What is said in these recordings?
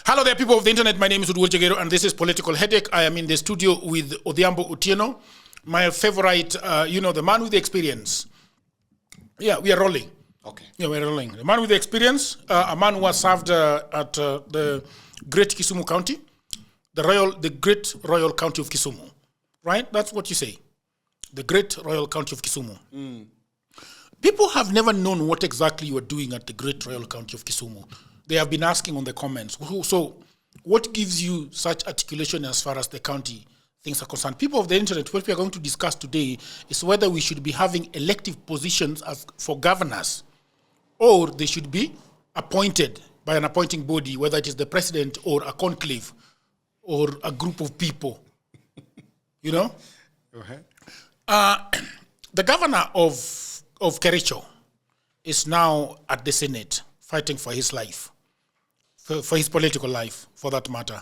Hello there, people of the internet. My name is Odhiambo, and this is Political Headache. I am in the studio with Odhiambo Otieno, my favorite, the man with the experience. Yeah, we are rolling. Okay. Yeah, we're rolling. The man with the experience, a man who has served at the great Kisumu County, the great Royal County of Kisumu. Right? That's what you say. The great Royal County of Kisumu. People have never known what exactly you are doing at the great Royal County of Kisumu. They have been asking on the comments. So, what gives you such articulation as far as the county things are concerned? People of the internet, what we are going to discuss today is whether we should be having elective positions for governors, or they should be appointed by an appointing body, whether it is the president or a conclave or a group of people. You know? The governor of Kericho is now at the Senate fighting for his life. For his political life, for that matter.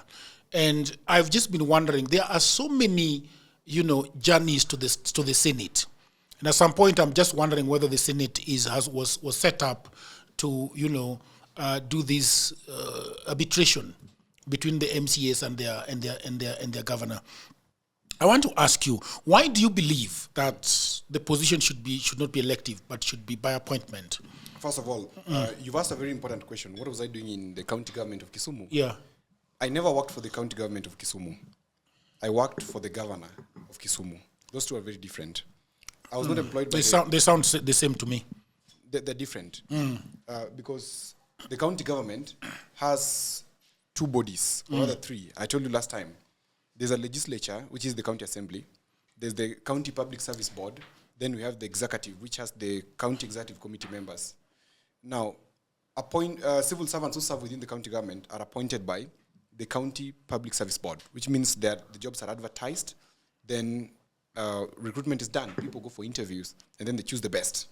And I've just been wondering, there are so many, journeys to the Senate. And at some point, I'm just wondering whether the Senate was set up to, do this arbitration between the MCAs and their governor. I want to ask you, why do you believe that the position should not be elective, but should be by appointment? First of all, you've asked a very important question. What was I doing in the county government of Kisumu? Yeah. I never worked for the county government of Kisumu. I worked for the governor of Kisumu. Those two are very different. I was not employed by They sound the same to me. They're different. Because the county government has two bodies, or rather three. I told you last time. There's a legislature, which is the county assembly. There's the county public service board. Then we have the executive, which has the county executive committee members. Now, civil servants who serve within the county government are appointed by the county public service board, which means that the jobs are advertised, then recruitment is done. People go for interviews, and then they choose the best.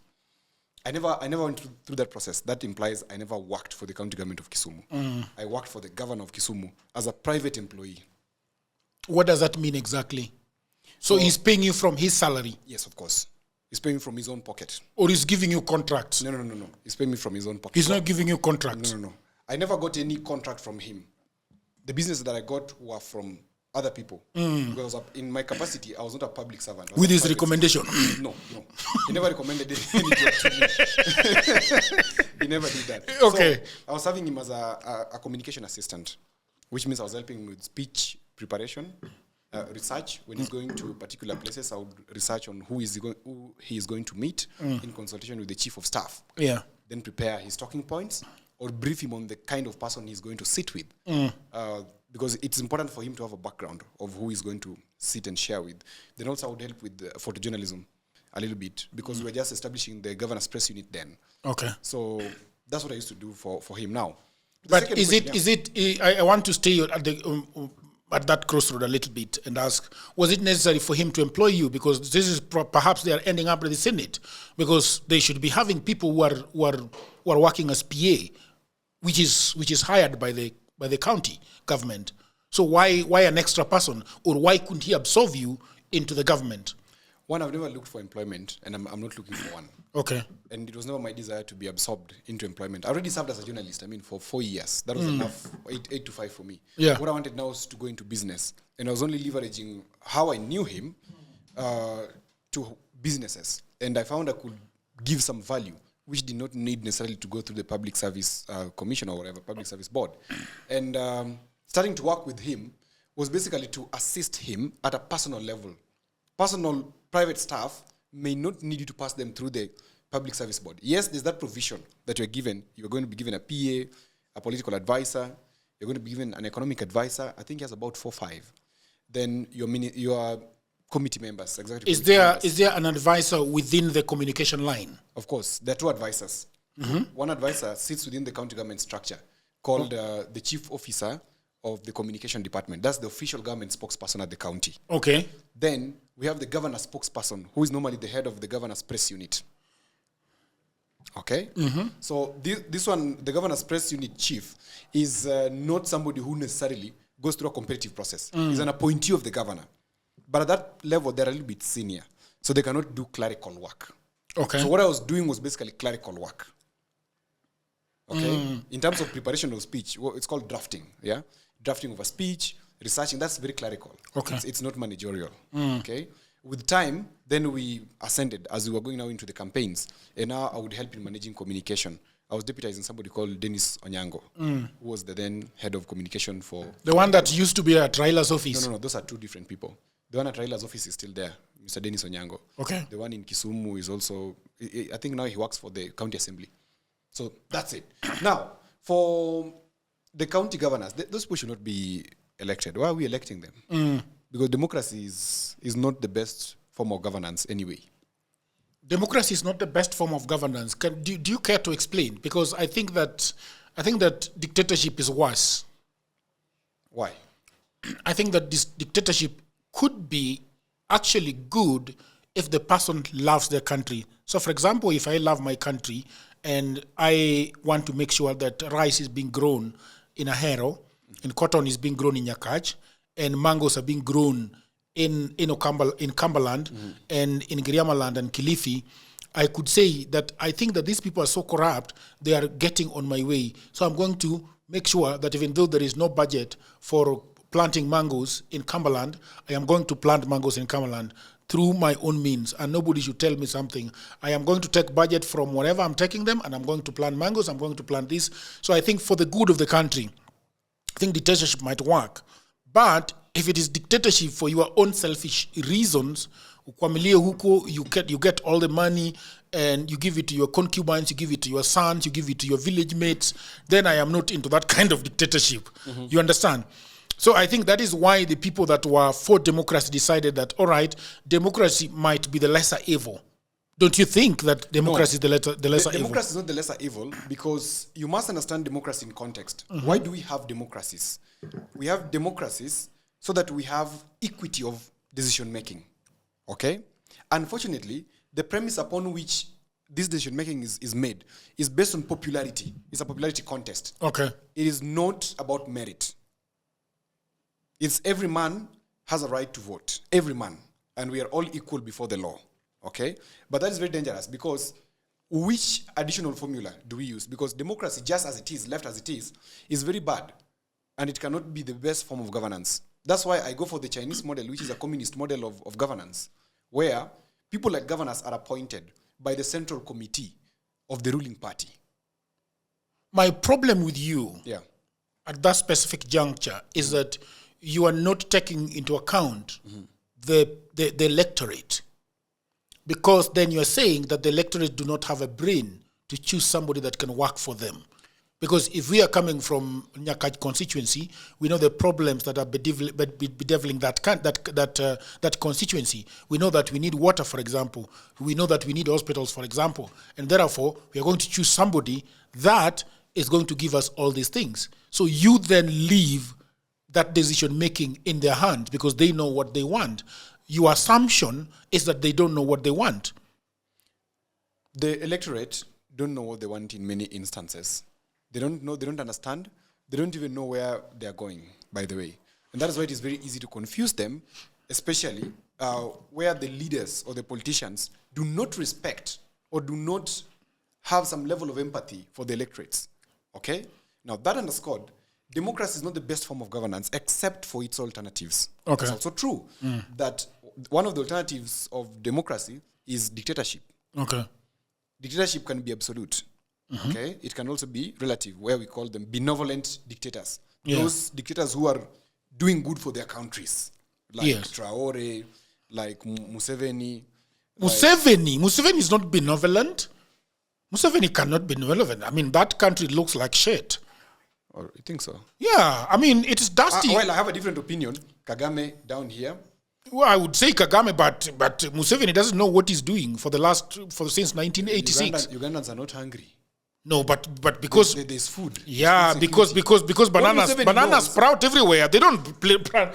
I never went through that process. That implies I never worked for the county government of Kisumu. I worked for the governor of Kisumu as a private employee. What does that mean exactly? So he's paying you from his salary? Yes, of course. He's paying from his own pocket. Or he's giving you contracts? No. He's paying me from his own pocket. He's not giving you contracts? No. I never got any contract from him. The business that I got were from other people. Because in my capacity, I was not a public servant. With his recommendation? No. He never recommended any job to me. He never did that. Okay. So I was having him as a communication assistant, which means I was helping him with speech preparation, research. When he's going to particular places, I would research on who he is going to meet in consultation with the chief of staff. Yeah. Then prepare his talking points or brief him on the kind of person he's going to sit with. Because it's important for him to have a background of who he's going to sit and share with. Then also I would help with photojournalism a little bit because we were just establishing the governor's press unit then. Okay. So that's what I used to do for him now. But I want to stay at that crossroad a little bit and ask, was it necessary for him to employ you? Because this is perhaps they are ending up at the Senate, because they should be having people who are working as PA, which is hired by the county government. So why an extra person, or why couldn't he absorb you into the government? One, I've never looked for employment, and I'm not looking for one. Okay. And it was never my desire to be absorbed into employment. I already served as a journalist, for 4 years. That was enough, 8 to 5 for me. Yeah. What I wanted now was to go into business. And I was only leveraging how I knew him to businesses. And I found I could give some value, which did not need necessarily to go through the public service commission or whatever, public service board. And starting to work with him was basically to assist him at a personal level. Personal private staff may not need you to pass them through the public service board. Yes, there's that provision that you're given. You're going to be given a PA, a political advisor. You're going to be given an economic advisor. I think he has about 4 or 5. Then your committee members. Is there an advisor within the communication line? Of course. There are 2 advisors. One advisor sits within the county government structure called the chief officer of the communication department. That's the official government spokesperson at the county. Okay. Then we have the governor's spokesperson, who is normally the head of the governor's press unit. Okay? So this one, the governor's press unit chief, is not somebody who necessarily goes through a competitive process. He's an appointee of the governor. But at that level, they're a little bit senior. So they cannot do clerical work. Okay. So what I was doing was basically clerical work. Okay, in terms of preparation of speech, it's called drafting. Yeah, drafting of a speech, researching. That's very clerical. Okay, it's not managerial. Okay, with time, then we ascended as we were going now into the campaigns, and now I would help in managing communication. I was deputizing somebody called Dennis Onyango, who was the then head of communication for... The one that used to be at Raila's office? No, those are two different people. The one at Raila's office is still there, Mr. Dennis Onyango. Okay. The one in Kisumu is also... I think now he works for the county assembly. So that's it. Now, for the county governors, those people should not be elected. Why are we electing them? Because democracy is not the best form of governance anyway. Democracy is not the best form of governance. Do you care to explain? Because I think that dictatorship is worse. Why? I think that this dictatorship could be actually good if the person loves their country. So, for example, if I love my country and I want to make sure that rice is being grown in Ahero, and cotton is being grown in Nyakach, and mangoes are being grown in Cumberland and in Giriamaland and Kilifi, I could say that I think that these people are so corrupt, they are getting on my way. So I'm going to make sure that even though there is no budget for planting mangoes in Cumberland, I am going to plant mangoes in Cumberland through my own means, and nobody should tell me something. I am going to take budget from wherever I'm taking them, and I'm going to plant mangoes, I'm going to plant this. So I think for the good of the country, I think dictatorship might work. But if it is dictatorship for your own selfish reasons, you get all the money and you give it to your concubines, you give it to your sons, you give it to your village mates, then I am not into that kind of dictatorship. You understand? So I think that is why the people that were for democracy decided that, all right, democracy might be the lesser evil. Don't you think that democracy is the lesser evil? Democracy is not the lesser evil, because you must understand democracy in context. Why do we have democracies? We have democracies so that we have equity of decision-making. Okay? Unfortunately, the premise upon which this decision-making is made is based on popularity. It's a popularity contest. Okay. It is not about merit. It's every man has a right to vote. Every man. And we are all equal before the law. Okay? But that is very dangerous, because which additional formula do we use? Because democracy, just as it is, left as it is very bad. And it cannot be the best form of governance. That's why I go for the Chinese model, which is a communist model of governance, where people like governors are appointed by the central committee of the ruling party. My problem with you at that specific juncture is that you are not taking into account the electorate. Because then you're saying that the electorate do not have a brain to choose somebody that can work for them. Because if we are coming from Nyakach constituency, we know the problems that are bedeviling that constituency. We know that we need water, for example. We know that we need hospitals, for example. And therefore, we are going to choose somebody that is going to give us all these things. So you then leave that decision-making in their hands because they know what they want. Your assumption is that they don't know what they want. The electorate don't know what they want in many instances. They don't know, they don't understand, they don't even know where they're going, by the way. And that is why it is very easy to confuse them, especially where the leaders or the politicians do not respect or do not have some level of empathy for the electorates. Okay? Now, that underscored, democracy is not the best form of governance except for its alternatives. Okay. It's also true that one of the alternatives of democracy is dictatorship. Okay. Dictatorship can be absolute. Okay, it can also be relative, where we call them benevolent dictators. Yeah. Those dictators who are doing good for their countries, like Traore, like Museveni. Museveni is not benevolent. Museveni cannot be benevolent. I mean, that country looks like shit. Or you think so? Yeah, I mean, it is dusty. Well, I have a different opinion. Kagame down here. Well, I would say Kagame, but Museveni doesn't know what he's doing since 1986. Ugandans are not hungry. No, but because there's food. Yeah, because bananas sprout everywhere. They don't plant.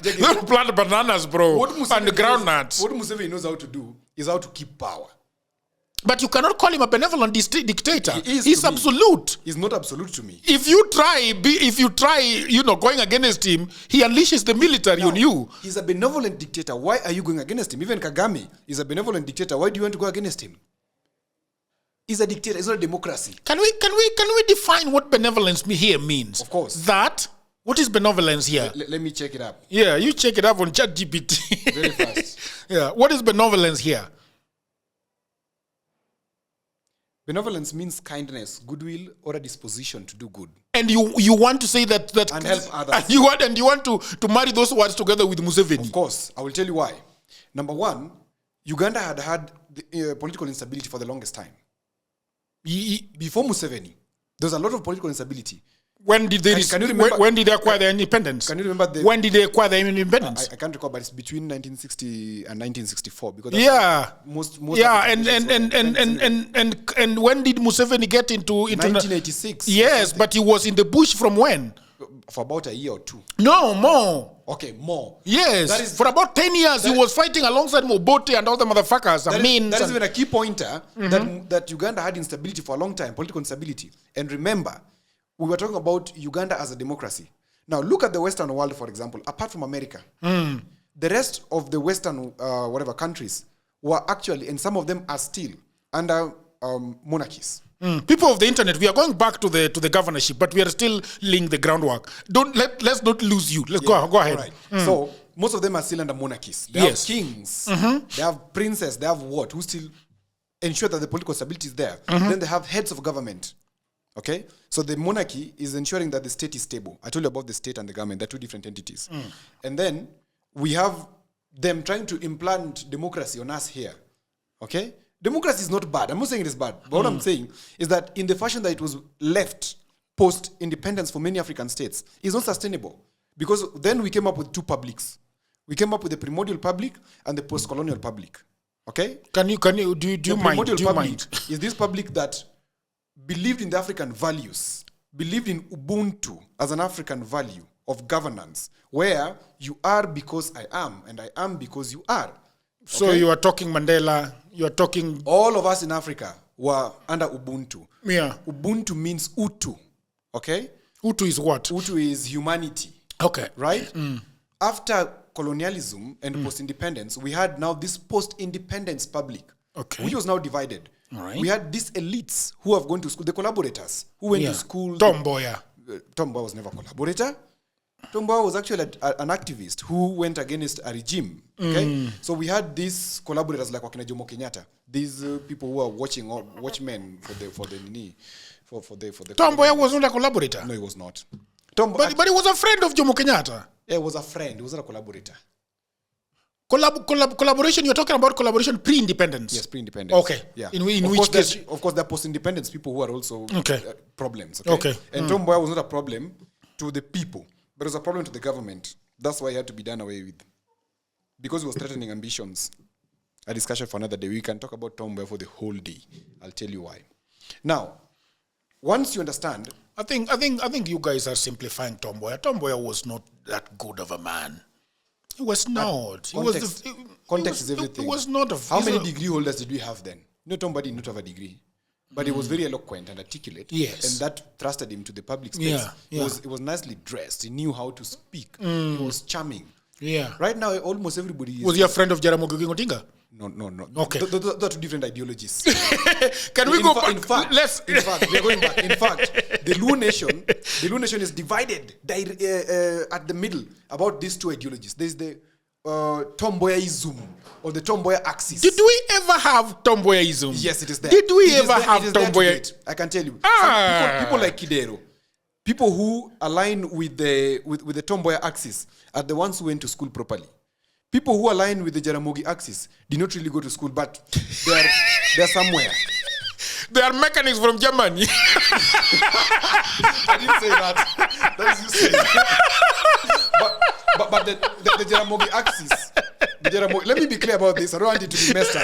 They don't plant bananas, bro. And groundnuts. What Museveni knows how to do is how to keep power. But you cannot call him a benevolent dictator. He's absolute. He's not absolute to me. If you try, going against him, he unleashes the military on you. He's a benevolent dictator. Why are you going against him? Even Kagame is a benevolent dictator. Why do you want to go against him? is a dictator. It's not a democracy. Can we define what benevolence here means? Of course. What is benevolence here? Let me check it up. Yeah, you check it up on ChatGPT. Very fast. Yeah, what is benevolence here? Benevolence means kindness, goodwill, or a disposition to do good. And you want to say that and help others. And you want to marry those words together with Museveni. Of course, I will tell you why. Number one, Uganda had the, political instability for the longest time. Before Museveni, there was a lot of political instability. When did they when did they acquire their independence? Can you remember when did they acquire their independence? I can't recall, but it's between 1960 and 1964 because most and when did Museveni get into 1986? Yes, but he was in the bush from when? For about a year or two. No, more. Okay, more. Yes, for about 10 years he was fighting alongside Mobote and all the motherfuckers. That is even a key pointer that Uganda had instability for a long time, political instability. And remember, we were talking about Uganda as a democracy. Now, look at the Western world, for example. Apart from America, the rest of the Western countries were actually, and some of them are still, under monarchies. People of the internet, we are going back to the governorship, but we are still laying the groundwork. Let's not lose you. Let's go ahead. Right. So most of them are still under monarchies. They have kings, they have princes, they have who still ensure that the political stability is there. Then they have heads of government. Okay, so the monarchy is ensuring that the state is stable. I told you about the state and the government; they're two different entities. And then we have them trying to implant democracy on us here. Okay, democracy is not bad. I'm not saying it is bad, but what I'm saying is that in the fashion that it was left post-independence for many African states, is not sustainable because then we came up with two publics. We came up with the primordial public and the post-colonial public. Okay, do you mind? Is this public that believed in the African values, believed in Ubuntu as an African value of governance, where you are because I am, and I am because you are. Okay? So you are talking Mandela, you are talking... All of us in Africa were under Ubuntu. Yeah. Ubuntu means Utu, okay? Utu is what? Utu is humanity. Okay. Right? After colonialism and post-independence, we had now this post-independence public, which was now divided. Right. We had these elites who have gone to school, the collaborators who went to school. Tom Mboya. Tom Mboya was never a collaborator. Tom Mboya was actually an activist who went against a regime. Okay, so we had these collaborators like Wakina Jomo Kenyatta. These people who are watchmen for the. Tom Mboya was not a collaborator. No, he was not. But he was a friend of Jomo Kenyatta. Yeah, he was a friend. He was not a collaborator. Collaboration, you're talking about collaboration pre-independence? Yes, pre-independence. Okay. Yeah. In which case? Of course, there are post-independence people who are also problems. Okay. And Tom Mboya was not a problem to the people, but it was a problem to the government. That's why he had to be done away with. Because he was threatening ambitions. A discussion for another day. We can talk about Tom Mboya for the whole day. I'll tell you why. Now, once you understand... I think you guys are simplifying Tom Mboya. Tom Mboya was not that good of a man. He was not. Context is everything. He was not. How many degree holders did we have then? Not somebody not have a degree. But he was very eloquent and articulate. Yes. And that thrusted him to the public space. He was nicely dressed. He knew how to speak. He was charming. Yeah. Right now, almost everybody is... Was he a friend of Jaramogi Otinga? No. Okay. Those are two different ideologies. Can we go back? In fact, we're going back. In fact, the Luo Nation is divided at the middle about these two ideologies. There's the Tom Mboyaism or the Tom Mboya axis. Did we ever have Tom Mboyaism? Yes, it is there. Did we ever have Tom Mboya? I can tell you. People like Kidero, people who align with the Tom Mboya axis are the ones who went to school properly. People who align with the Jaramogi axis did not really go to school, but they're somewhere. They are mechanics from Germany. I didn't say that. That is you saying. But the Jaramogi axis, let me be clear about this. I don't want it to be messed up.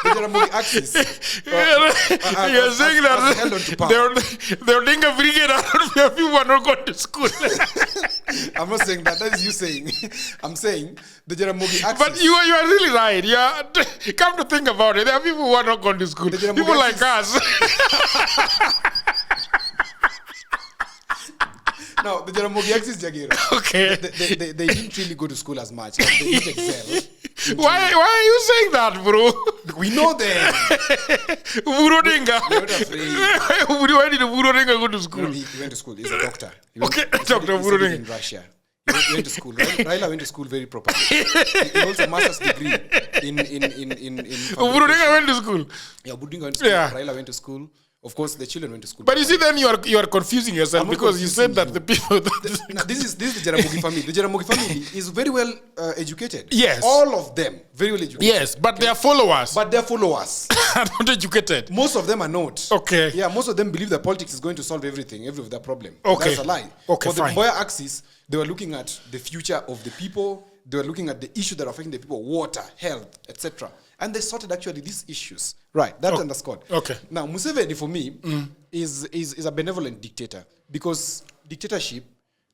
The Jaramogi axis. You're saying that they're doing a brigade out where people are not going to school. I'm not saying that. That is you saying. I'm saying the Jaramogi axis. But you are really right. Yeah. Come to think about it, there are people who are not going to school. People like us. Now, the Jaramogi axis, Jagiro. Okay. They didn't really go to school as much. They didn't excel Why are you saying that, bro? We know them. Burodinga. We're not afraid. Why did Burodinga go to school? He went to school. He's a doctor. Okay, Dr. He studied Burodinga. in Russia. He went to school. Raila went to school very properly. He holds a master's degree in Burodinga went to school. Yeah, Burodinga went to school. Yeah. Raila went to school. Of course, the children went to school. But you see, then you are confusing yourself because you said that the people. This is the Jaramogi family. The Jaramogi family is very well educated. Yes. All of them very well educated. Yes, but they are followers. But they're followers. Are not educated. Most of them are not. Okay. Yeah, most of them believe that politics is going to solve everything, every of their problem. Okay. That's a lie. Okay, For the fine. Boyer axis, they were looking at the future of the people. They were looking at the issues that are affecting the people, water, health, etc. And they sorted actually these issues. Right, that's underscored. Okay. Now, Museveni, for me, is a benevolent dictator because dictatorship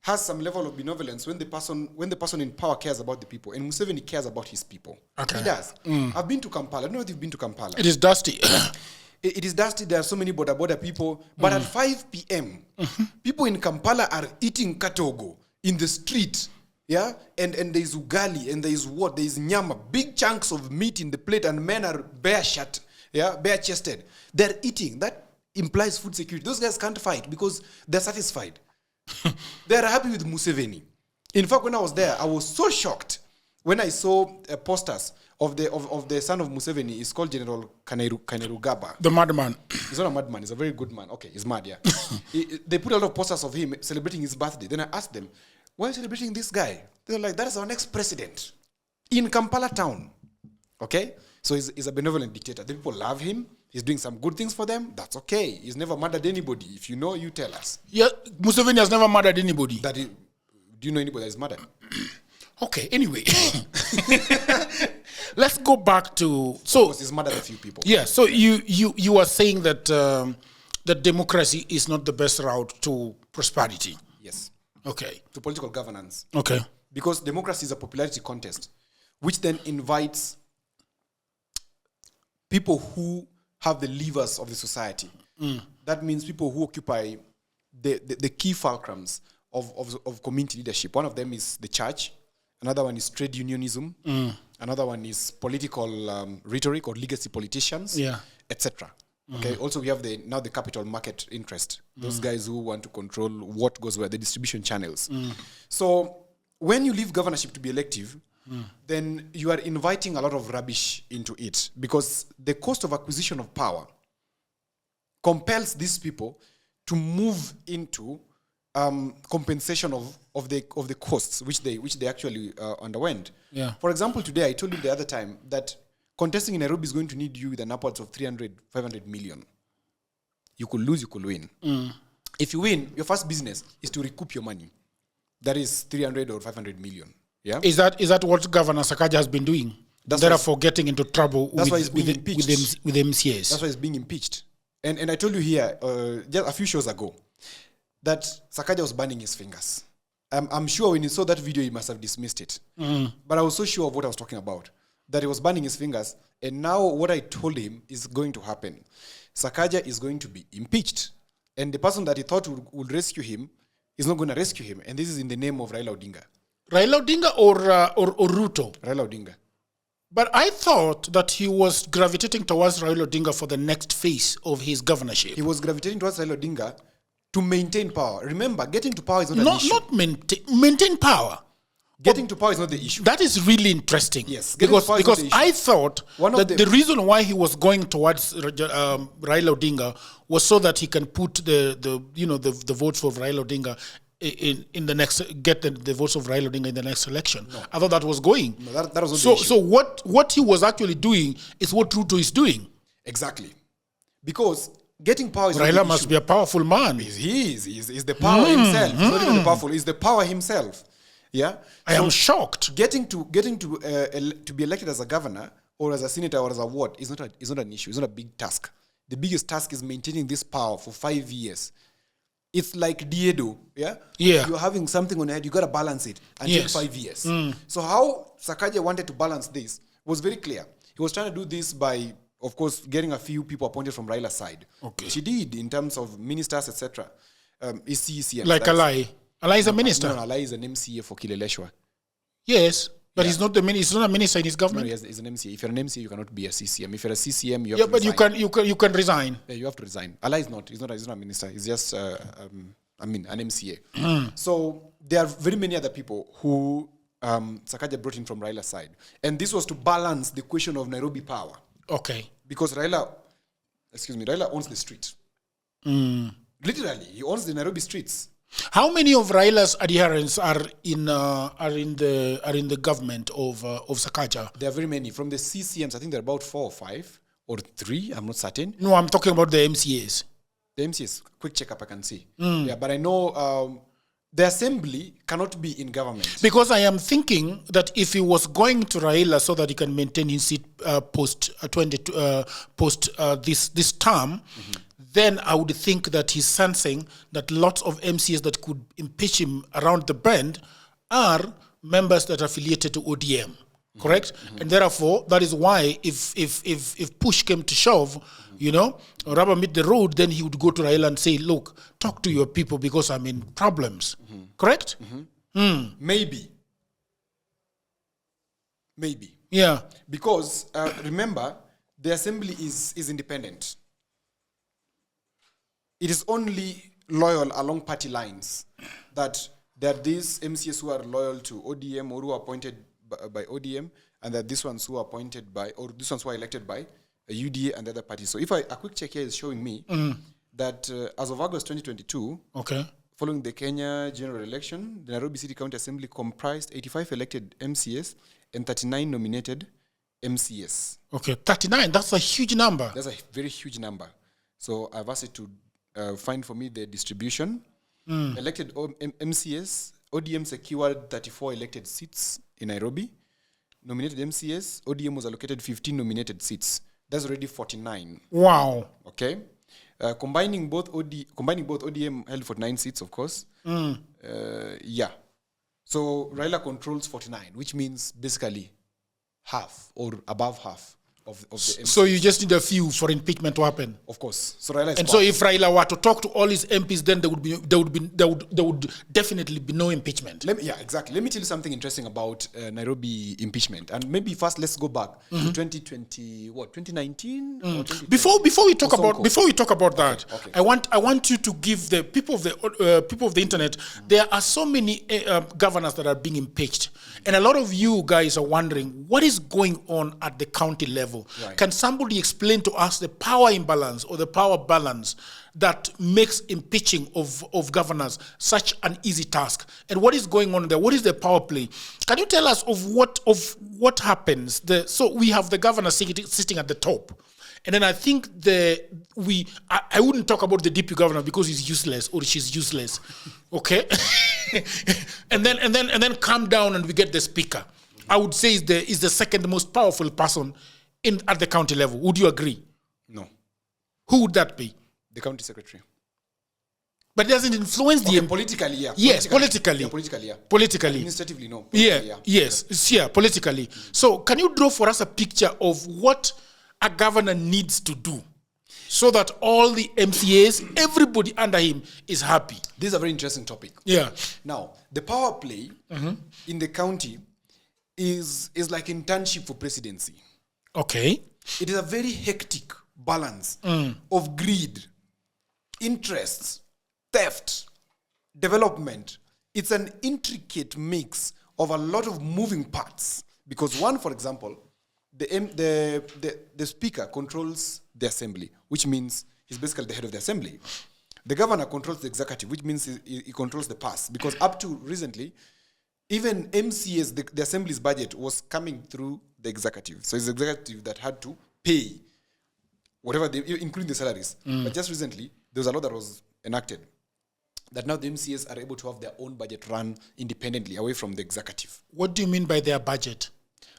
has some level of benevolence when the person in power cares about the people. And Museveni cares about his people. Okay. He does. I've been to Kampala. I don't know if you've been to Kampala. It is dusty. It is dusty. There are so many border people. But at 5 p.m., people in Kampala are eating katogo in the street. Yeah, and there is ugali, and there is what? There is nyama, big chunks of meat in the plate, and men are bare-chested. They're eating. That implies food security. Those guys can't fight because they're satisfied. They're happy with Museveni. In fact, when I was there, I was so shocked when I saw posters of the son of Museveni. It's called General Kainerugaba. The madman. He's not a madman. He's a very good man. Okay, he's mad, yeah. They put a lot of posters of him celebrating his birthday. Then I asked them, why are you celebrating this guy? They're like, that is our next president in Kampala town. Okay? So he's a benevolent dictator. The people love him. He's doing some good things for them. That's okay. He's never murdered anybody. If you know, you tell us. Yeah, Museveni has never murdered anybody. Do you know anybody that is murdered? Okay, anyway. Let's go back to... So he's murdered a few people. Yeah, so you are saying that that democracy is not the best route to prosperity. Yes. Okay. To political governance. Okay. Because democracy is a popularity contest, which then invites people who have the levers of the society. That means people who occupy the key fulcrums of community leadership. One of them is the church. Another one is trade unionism. Another one is political rhetoric or legacy politicians, etc. Okay. Also, we have the capital market interest. Those guys who want to control what goes where, the distribution channels. So when you leave governorship to be elective, then you are inviting a lot of rubbish into it because the cost of acquisition of power compels these people to move into compensation of the costs which they actually underwent. Yeah. For example, today I told you the other time that contesting in Nairobi is going to need you with an upwards of 300, 500 million. You could lose, you could win. If you win, your first business is to recoup your money. That is 300 or 500 million. Yeah. Is that what Governor Sakaja has been doing? Therefore, getting into trouble with MCAs. That's why he's being impeached. And I told you here just a few shows ago that Sakaja was burning his fingers. I'm sure when you saw that video, you must have dismissed it. But I was so sure of what I was talking about, that he was burning his fingers. And now what I told him is going to happen. Sakaja is going to be impeached. And the person that he thought would rescue him is not going to rescue him. And this is in the name of Raila Odinga. Raila Odinga or Ruto? Raila Odinga. But I thought that he was gravitating towards Raila Odinga for the next phase of his governorship. He was gravitating towards Raila Odinga to maintain power. Remember, getting to power is not an issue. Not maintain power. Getting to power is not the issue. That is really interesting. Yes, because I thought that the reason why he was going towards Raila Odinga was so that he can put the votes for Raila Odinga in the next, get the votes of Raila Odinga in the next election. No. I thought that was going. No, that was not the issue. So what he was actually doing is what Ruto is doing. Exactly. Because getting power is Raila must be a powerful man. He's the power himself. He's not even the powerful. He's the power himself. Yeah. I am shocked. Getting to be elected as a governor or as a senator or as a ward is not an issue. It's not a big task. The biggest task is maintaining this power for 5 years. It's like Diedo, yeah? You're having something on your head, you got to balance it until 5 years. So how Sakaja wanted to balance this was very clear. He was trying to do this by, of course, getting a few people appointed from Raila's side. Okay. She did in terms of ministers, etc. ECEC. Like Alai. Alai is a minister. No, Alai is an MCA for Kileleshwa. Yes. But he's not he's not a minister in his government. No, he's an MCA. If you're an MCA, you cannot be a CCM. If you're a CCM, you have Yeah, to but resign. you can resign. Yeah, you have to resign. Allah is not. He's not a minister. He's just, an MCA. So there are very many other people who Sakaja brought in from Raila's side. And this was to balance the question of Nairobi power. Okay. Because Raila owns the street. Literally, he owns the Nairobi streets. How many of Raila's adherents are in the government of Sakaja? There are very many. From the CCMs, I think there are about 4 or 5 or 3. I'm not certain. No, I'm talking about the MCAs. The MCAs, quick checkup, I can see. Yeah, but I know the assembly cannot be in government. Because I am thinking that if he was going to Raila so that he can maintain his seat post this term, then I would think that he's sensing that lots of MCAs that could impeach him around the bend are members that are affiliated to ODM. Correct? And therefore, that is why if push came to shove, rubber meet the road, then he would go to Raila and say, look, talk to your people because I'm in problems. Correct? Maybe. Yeah. Because, remember, the assembly is independent. It is only loyal along party lines that there are these MCAs who are loyal to ODM or who are appointed by ODM, and that these ones who are appointed by, or these ones who are elected by a UDA and the other parties. So if a quick check here is showing me that as of August 2022, following the Kenya general election, the Nairobi City County Assembly comprised 85 elected MCAs and 39 nominated MCAs. Okay, 39, that's a huge number. That's a very huge number. So I've asked it to find for me the distribution. Elected MCAs, ODM secured 34 elected seats in Nairobi. Nominated MCAs, ODM was allocated 15 nominated seats. That's already 49. Wow. Okay. Combining both ODM held 49 seats, of course. Yeah. So Raila controls 49, which means basically half or above half of the MCAs. So you just need a few for impeachment to happen. Of course. So Raila is and so if Raila were to talk to all his MPs, then there would definitely be no impeachment. Yeah, exactly. Let me tell you something interesting about Nairobi impeachment. And maybe first let's go back to 2019? Or 2020? Before we talk about that, Okay. I want you to give the people of the internet. There are so many governors that are being impeached, and a lot of you guys are wondering what is going on at the county level. Right. Can somebody explain to us the power imbalance or the power balance that makes impeaching of governors such an easy task? And what is going on there? What is the power play? Can you tell us of what happens? So we have the governor sitting at the top. And then I think I wouldn't talk about the DP governor because he's useless or she's useless. Okay? and then come down and we get the speaker. I would say is the second most powerful person at the county level. Would you agree? No. Who would that be? The county secretary. But it doesn't influence politically, yeah. Yes, politically. Yeah, politically, yeah. Politically. Administratively, no. Yeah. Yes. Yeah, politically. So can you draw for us a picture of what a governor needs to do so that all the MCAs, everybody under him is happy? This is a very interesting topic. Yeah. Now, the power play in the county is like internship for presidency. Okay. It is a very hectic balance of greed, interests, theft, development. It's an intricate mix of a lot of moving parts. Because one, for example, the speaker controls the assembly, which means he's basically the head of the assembly. The governor controls the executive, which means he controls the purse. Because up to recently, even MCAs, the assembly's budget was coming through the executive. So it's the executive that had to pay whatever, including the salaries. But just recently, there was a law that was enacted that now the MCAs are able to have their own budget run independently away from the executive. What do you mean by their budget?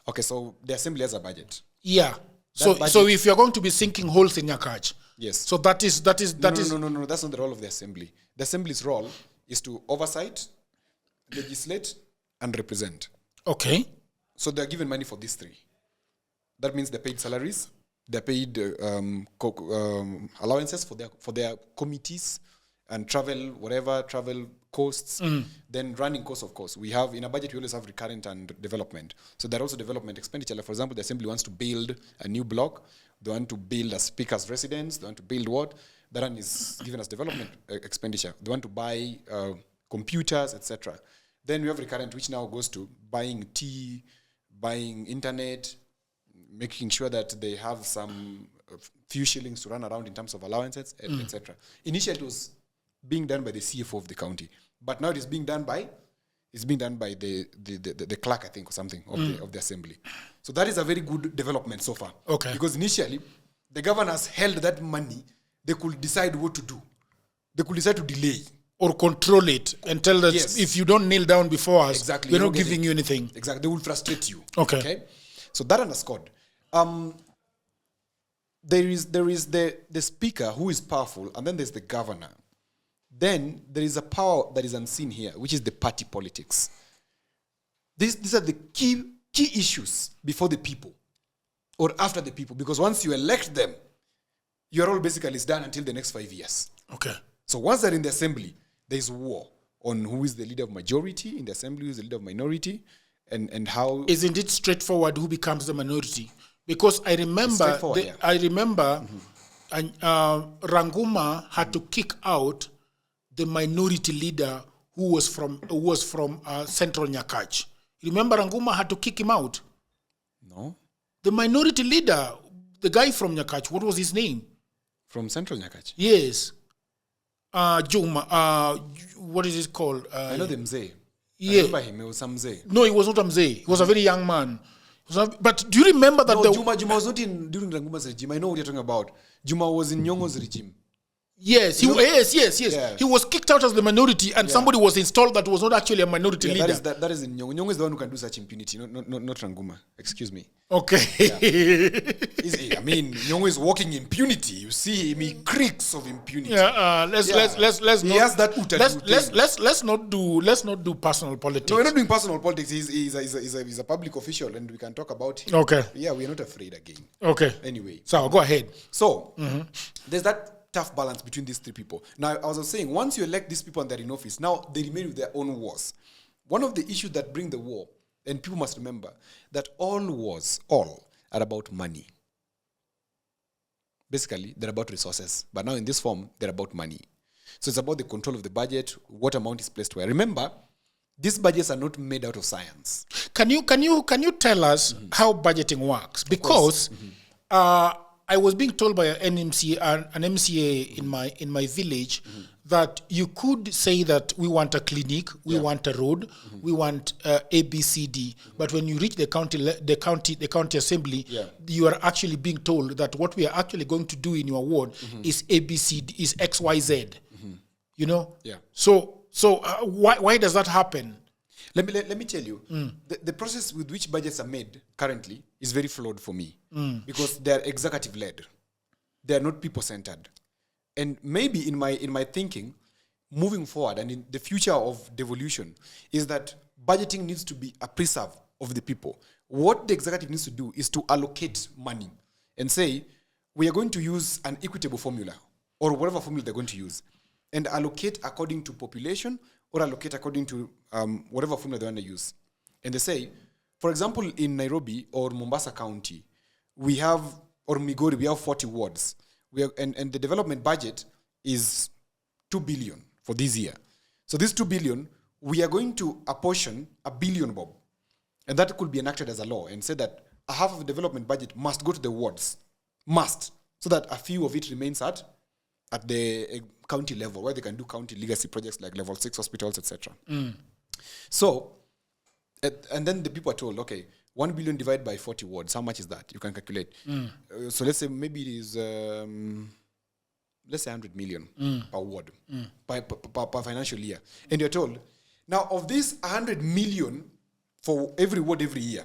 Okay, so the assembly has a budget. Yeah. So if you're going to be sinking holes in your catch. Yes. So that is No, that's not the role of the assembly. The assembly's role is to oversight, legislate, and represent. Okay. So they're given money for these three. That means they're paid salaries, they're paid allowances for their committees and travel costs, then running costs, of course. We have, in a budget, we always have recurrent and development. So there are also development expenditure. Like, for example, the assembly wants to build a new block. They want to build a speaker's residence. They want to build what? That one is given as development expenditure. They want to buy computers, etc. Then we have recurrent, which now goes to buying tea, buying internet, making sure that they have some few shillings to run around in terms of allowances, etc. Initially, it was being done by the CFO of the county, but now it is being done by the clerk, I think, or something of the assembly. So that is a very good development so far. Okay. Because initially, the governors held that money. They could decide what to do. They could decide to delay or control it and tell that if you don't kneel down before us, exactly, we're not giving you anything. Exactly, they will frustrate you. Okay. So that underscored. There is the speaker who is powerful, and then there's the governor. Then there is a power that is unseen here, which is the party politics. These are the key issues before the people or after the people, because once you elect them, your role basically is done until the next 5 years. Okay. So once they're in the assembly, there's war on who is the leader of majority in the assembly, who is the leader of minority, and how. Isn't it straightforward who becomes the minority? Because I remember, Ranguma had to kick out the minority leader who was from Central Nyakach. Remember, Ranguma had to kick him out. No. The minority leader, the guy from Nyakach, what was his name? From Central Nyakach? Yes. Juma, what is it called? I know the Mzee. Yeah. I remember him. It was some Mzee. No, he was not a Mzee. He was a very young man. But do you remember that? No, Juma was not during Ranguma's regime. I know what you're talking about. Juma was in Nyong'o's regime. Yes, yes. Yeah. He was kicked out as the minority, and somebody was installed that was not actually a minority leader. That is in Nyong'o. Nyong'o is the one who can do such impunity, not Ranguma. Excuse me. Okay. Yeah. I mean, Nyong'o is walking impunity. You see him, he creaks of impunity. Let's not do personal politics. No, we're not doing personal politics. He's a public official, and we can talk about him. Okay. Yeah, we're not afraid again. Okay. Anyway. So go ahead. So there's that tough balance between these three people. Now, I was saying, once you elect these people and they're in office, now they remain with their own wars. One of the issues that bring the war, and people must remember, that all wars, are about money. Basically, they're about resources. But now in this form, they're about money. So it's about the control of the budget, what amount is placed where. Remember, these budgets are not made out of science. Can you tell us how budgeting works? Because I was being told by an MCA in my village that you could say that we want a clinic, we want a road, we want A, B, C, D. But when you reach the county assembly, you are actually being told that what we are actually going to do in your ward is A, B, C, D, is X, Y, Z. You know. Yeah. So why does that happen? Let me tell you, the process with which budgets are made currently is very flawed for me because they are executive-led. They are not people-centered. And maybe in my thinking, moving forward and in the future of devolution, is that budgeting needs to be a preserve of the people. What the executive needs to do is to allocate money and say, we are going to use an equitable formula or whatever formula they're going to use and allocate according to population or allocate according to whatever formula they want to use. And they say, for example, in Nairobi or Mombasa County, or Migori, we have 40 wards. And the development budget is 2 billion for this year. So this 2 billion, we are going to apportion 1 billion, Bob. And that could be enacted as a law and say that a half of the development budget must go to the wards. Must. So that a few of it remains at the county level, where they can do county legacy projects like level 6 hospitals, etc. So, and then the people are told, okay, 1 billion divided by 40 wards, how much is that? You can calculate. So let's say maybe it is, let's say 100 million per ward, per financial year. And you're told, now of this 100 million for every ward every year,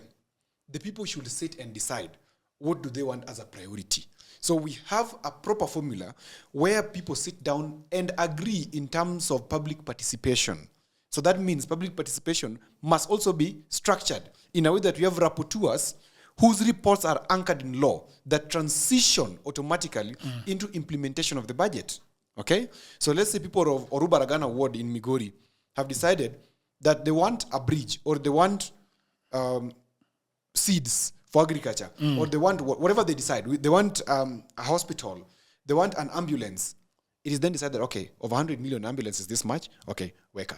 the people should sit and decide what do they want as a priority. So we have a proper formula where people sit down and agree in terms of public participation. So that means public participation must also be structured in a way that we have rapporteurs whose reports are anchored in law that transition automatically into implementation of the budget. Okay? So let's say people of Orubaragana ward in Migori, have decided that they want a bridge or they want seeds for agriculture or they want whatever they decide. They want a hospital. They want an ambulance. It is then decided, okay, of 100 million ambulances, this much, okay, weka.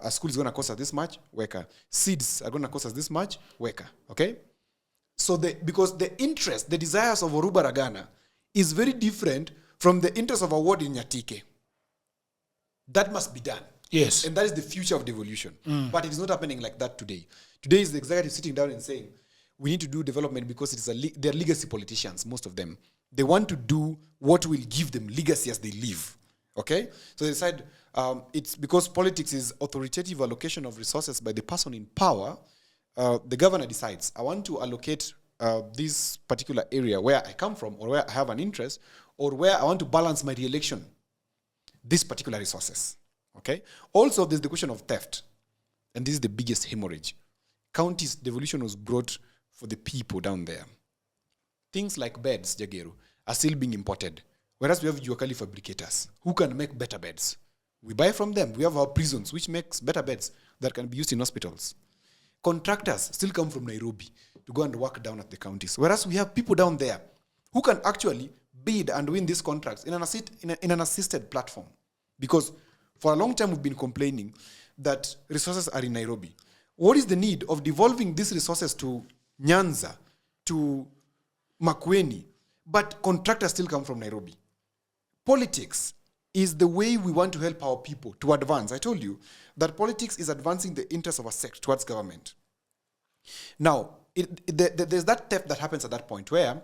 A school is going to cost us this much, weka. Seeds are going to cost us this much, weka, okay? So because the interest, the desires of Oruba Ragana is very different from the interest of a ward in Nyatike. That must be done. Yes. And that is the future of devolution. But it is not happening like that today. Today is the executive sitting down and saying, we need to do development because they're legacy politicians, most of them. They want to do what will give them legacy as they live. Okay? So they decide it's because politics is authoritative allocation of resources by the person in power. The governor decides, I want to allocate this particular area where I come from or where I have an interest or where I want to balance my re-election. These particular resources. Okay? Also, there's the question of theft. And this is the biggest hemorrhage. Counties devolution was brought for the people down there. Things like beds, Jageru, are still being imported. Whereas we have Juakali fabricators who can make better beds. We buy from them. We have our prisons, which makes better beds that can be used in hospitals. Contractors still come from Nairobi to go and work down at the counties. Whereas we have people down there who can actually bid and win these contracts in an assisted platform. Because for a long time we've been complaining that resources are in Nairobi. What is the need of devolving these resources to Nyanza, to Makueni, but contractors still come from Nairobi? Politics is the way we want to help our people to advance. I told you that politics is advancing the interests of a sect towards government. Now, there's that theft that happens at that point where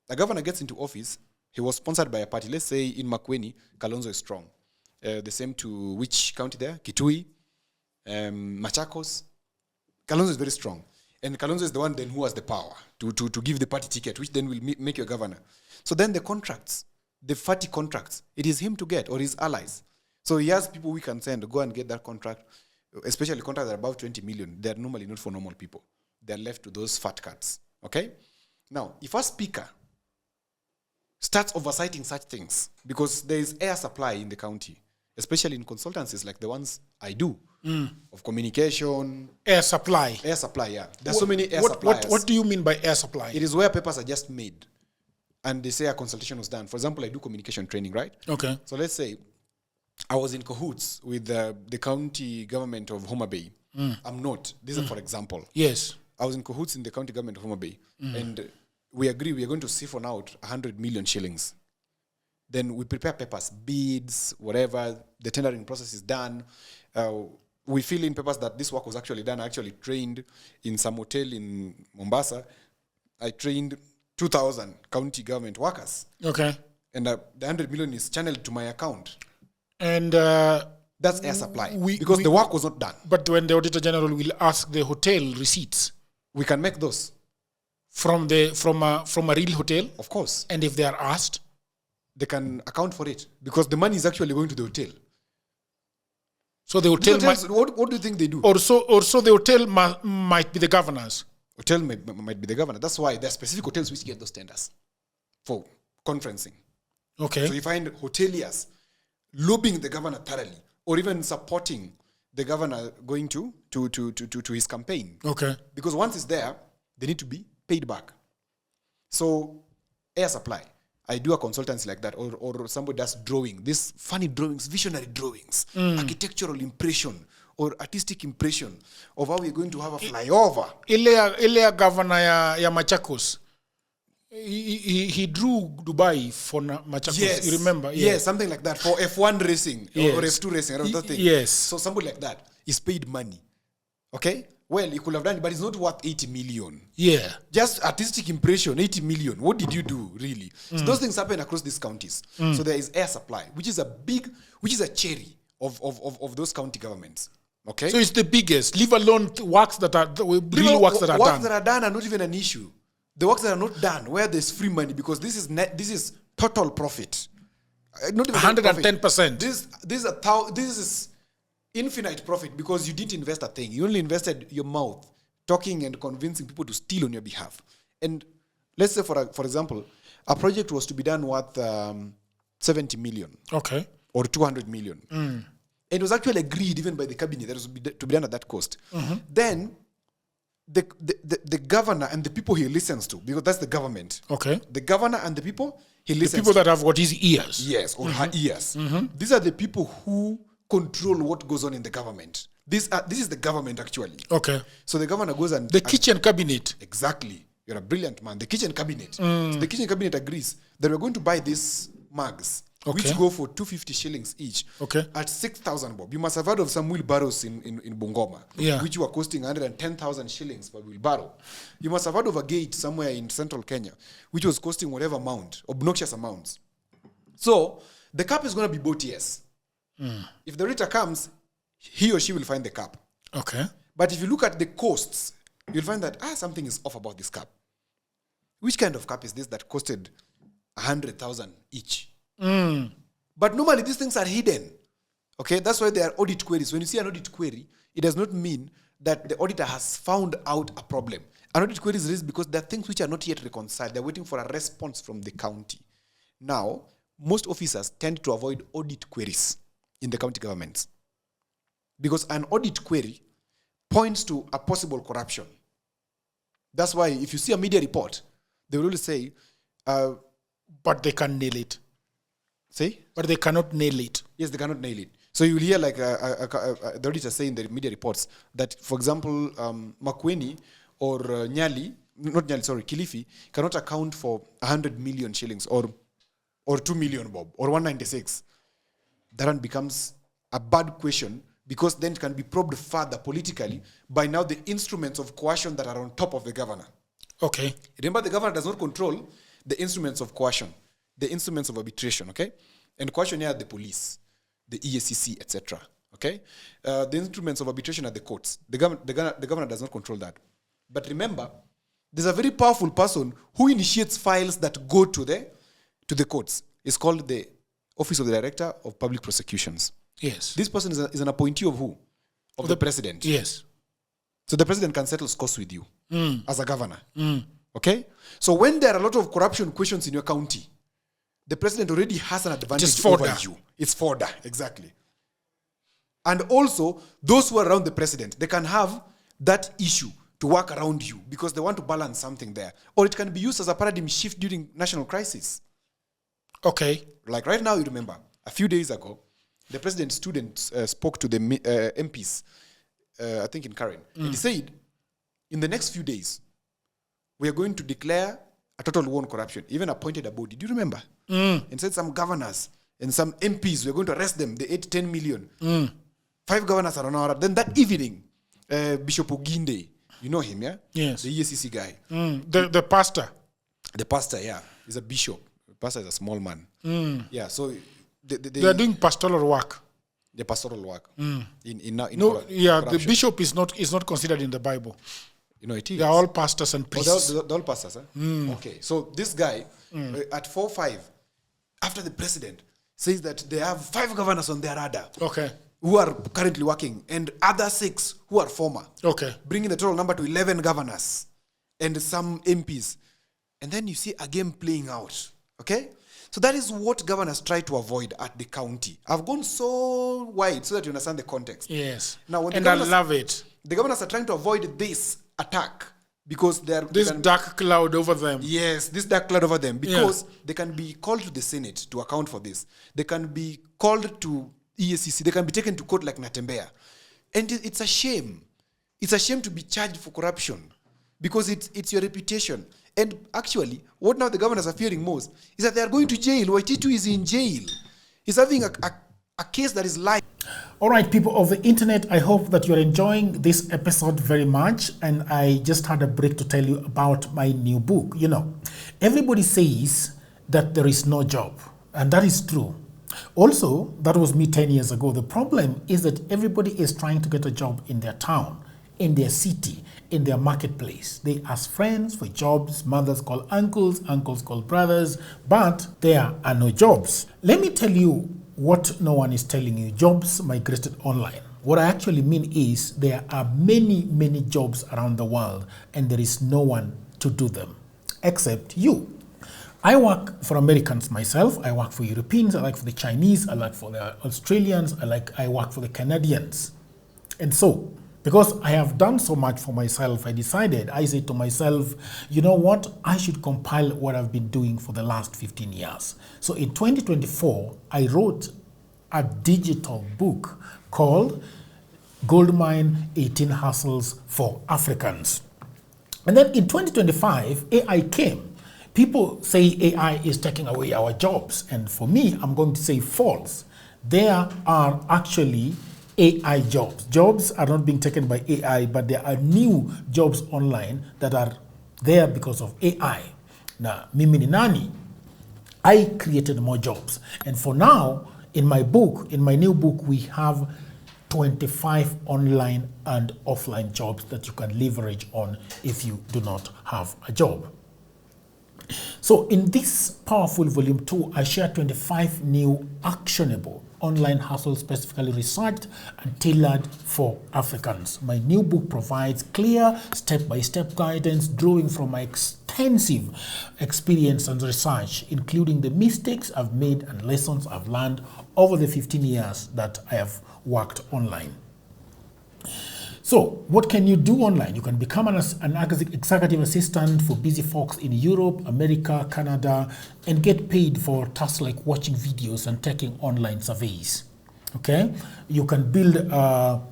the governor gets into office, he was sponsored by a party. Let's say in Makueni, Kalonzo is strong. The same to which county there? Kitui, Machakos. Kalonzo is very strong. And Kalonzo is the one then who has the power to give the party ticket, which then will make you a governor. So then the contracts, the fatty contracts, it is him to get or his allies. So he has people we can send, go and get that contract, especially contracts that are above 20 million. They are normally not for normal people. They are left to those fat cats. Okay? Now, if a speaker starts oversighting such things, because there is air supply in the county, especially in consultancies like the ones I do, of communication. Air supply. Air supply, yeah. There's so many air suppliers. What do you mean by air supply? It is where papers are just made and they say a consultation was done. For example, I do communication training, right? Okay. So let's say I was in cahoots with the county government of Homa Bay. I'm not. This is for example. Yes. I was in cahoots in the county government of Homa Bay. And we agree we are going to siphon out 100 million shillings. Then we prepare papers, bids, whatever. The tendering process is done. We fill in papers that this work was actually done. I actually trained in some hotel in Mombasa. I trained 2,000 county government workers. Okay. And the 100 million is channeled to my account. And that's air supply. Because the work was not done. But when the Auditor General will ask the hotel receipts, we can make those from a real hotel. Of course. And if they are asked, they can account for it because the money is actually going to the hotel. So the hotel what do you think they do? Or so the hotel might be the governor's. Hotel might be the governor. That's why there are specific hotels which get those tenders for conferencing. Okay. So you find hoteliers lobbying the governor thoroughly, or even supporting the governor going to his campaign. Okay. Because once it's there, they need to be paid back. So air supply. I do a consultancy like that, or somebody does drawing, these funny drawings, visionary drawings, architectural impression or artistic impression of how we're going to have a flyover. Ile governor ya Machakos, he drew Dubai for Machakos. Yes. You remember? Yes, something like that for F1 racing or F2 racing, another thing. Yes. So somebody like that is paid money. Okay? Well, he could have done it, but it's not worth 80 million. Yeah. Just artistic impression, 80 million. What did you do, really? So those things happen across these counties. So there is air supply, which is a cherry of those county governments. Okay? So it's the biggest, leave alone works that are real works that are done. Works that are done are not even an issue. The works that are not done, where there's free money, because this is total profit. Not even 110%. This is infinite profit because you didn't invest a thing. You only invested your mouth, talking and convincing people to steal on your behalf. And let's say, for example, a project was to be done worth 70 million. Okay. Or 200 million. And it was actually agreed even by the cabinet that it was to be done at that cost. Then the governor and the people he listens to, because that's the government. Okay. The governor and the people he listens The people to. that have what his ears. Yes, or her ears. These are the people who control what goes on in the government. This is the government, actually. Okay. So the governor goes and... The kitchen cabinet. Exactly. You're a brilliant man. The kitchen cabinet. So the kitchen cabinet agrees that we're going to buy these mugs, which go for 250 shillings each, at 6,000 bob. You must have heard of some wheelbarrows in Bungoma, which were costing 110,000 shillings per wheelbarrow. You must have heard of a gate somewhere in central Kenya, which was costing whatever amount, obnoxious amounts. So the cap is going to be bought, yes. If the renter comes, he or she will find the cap. Okay. But if you look at the costs, you'll find that something is off about this cap. Which kind of cap is this that costed 100,000 each? But normally these things are hidden. Okay, that's why there are audit queries. When you see an audit query, it does not mean that the auditor has found out a problem. An audit query is raised because there are things which are not yet reconciled. They're waiting for a response from the county. Now, most officers tend to avoid audit queries in the county governments, because an audit query points to a possible corruption. That's why if you see a media report, they will always say... but they can't nail it. Say? But they cannot nail it. Yes, they cannot nail it. So you will hear like the auditor say in the media reports that, for example, Makueni or Kilifi cannot account for 100 million shillings or 2 million bob or 196. That one becomes a bad question, because then it can be probed further politically by now the instruments of coercion that are on top of the governor. Okay. Remember, the governor does not control the instruments of coercion, the instruments of arbitration, okay? And coercion here are the police, the EACC, etc., okay? The instruments of arbitration are the courts. The governor does not control that. But remember, there's a very powerful person who initiates files that go to the courts. It's called the Office of the Director of Public Prosecutions. Yes. This person is an appointee of who? Of the president. Yes. So the president can settle scores with you as a governor. Okay? So when there are a lot of corruption questions in your county, the president already has an advantage over you. It's fodder, exactly. And also, those who are around the president, they can have that issue to work around you because they want to balance something there. Or it can be used as a paradigm shift during national crisis. Okay. Like right now, you remember, a few days ago, the president's students spoke to the MPs, I think in Karen, and he said, in the next few days, we are going to declare a total war on corruption. Even appointed a body. Do you remember? And said some governors and some MPs, we're going to arrest them. They ate 10 million. 5 governors are on our... Then that evening, Bishop Oginde, you know him, yeah? Yes. The EACC guy. The pastor. The pastor, yeah. He's a bishop. The pastor is a small man. Yeah, so... They are doing pastoral work. The pastoral work. The bishop is not considered in the Bible. You know, it is. They are all pastors and priests. They're all pastors, huh? Okay, so this guy, at 4-5, after the president, says that they have 5 governors on their radar. Okay. Who are currently working, and other 6 who are former. Okay. Bringing the total number to 11 governors and some MPs. And then you see a game playing out. Okay? So that is what governors try to avoid at the county. I've gone so wide so that you understand the context. Yes. Now, when I love it. The governors are trying to avoid this attack because this dark cloud over them. Yes, this dark cloud over them, because they can be called to the Senate to account for this. They can be called to EACC. They can be taken to court like Natembea. And it's a shame. It's a shame to be charged for corruption because it's your reputation. And actually, what now the governors are fearing most is that they are going to jail. Waititu is in jail. He's having a case that is live. All right, people of the internet, I hope that you're enjoying this episode very much. And I just had a break to tell you about my new book. You know, everybody says that there is no job. And that is true. Also, that was me 10 years ago. The problem is that everybody is trying to get a job in their town, in their city, in their marketplace. They ask friends for jobs, mothers call uncles, uncles call brothers, but there are no jobs. Let me tell you what no one is telling you. Jobs migrated online. What I actually mean is there are many, many jobs around the world and there is no one to do them except you. I work for Americans myself. I work for Europeans. I work for the Chinese. I work for the Australians. I work for the Canadians. And so, because I have done so much for myself, I said to myself, you know what? I should compile what I've been doing for the last 15 years. So in 2024, I wrote a digital book called Goldmine 18 Hustles for Africans. And then in 2025, AI came. People say AI is taking away our jobs. And for me, I'm going to say false. There are actually AI jobs. Jobs are not being taken by AI, but there are new jobs online that are there because of AI. Now, mimi ni nani? I created more jobs. And for now, in my new book, we have 25 online and offline jobs that you can leverage on if you do not have a job. So in this powerful volume 2, I share 25 new actionable online hustles specifically researched and tailored for Africans. My new book provides clear step-by-step guidance drawing from my extensive experience and research, including the mistakes I've made and lessons I've learned over the 15 years that I have worked online. So, what can you do online? You can become an executive assistant for busy folks in Europe, America, Canada, and get paid for tasks like watching videos and taking online surveys. Okay? You can build a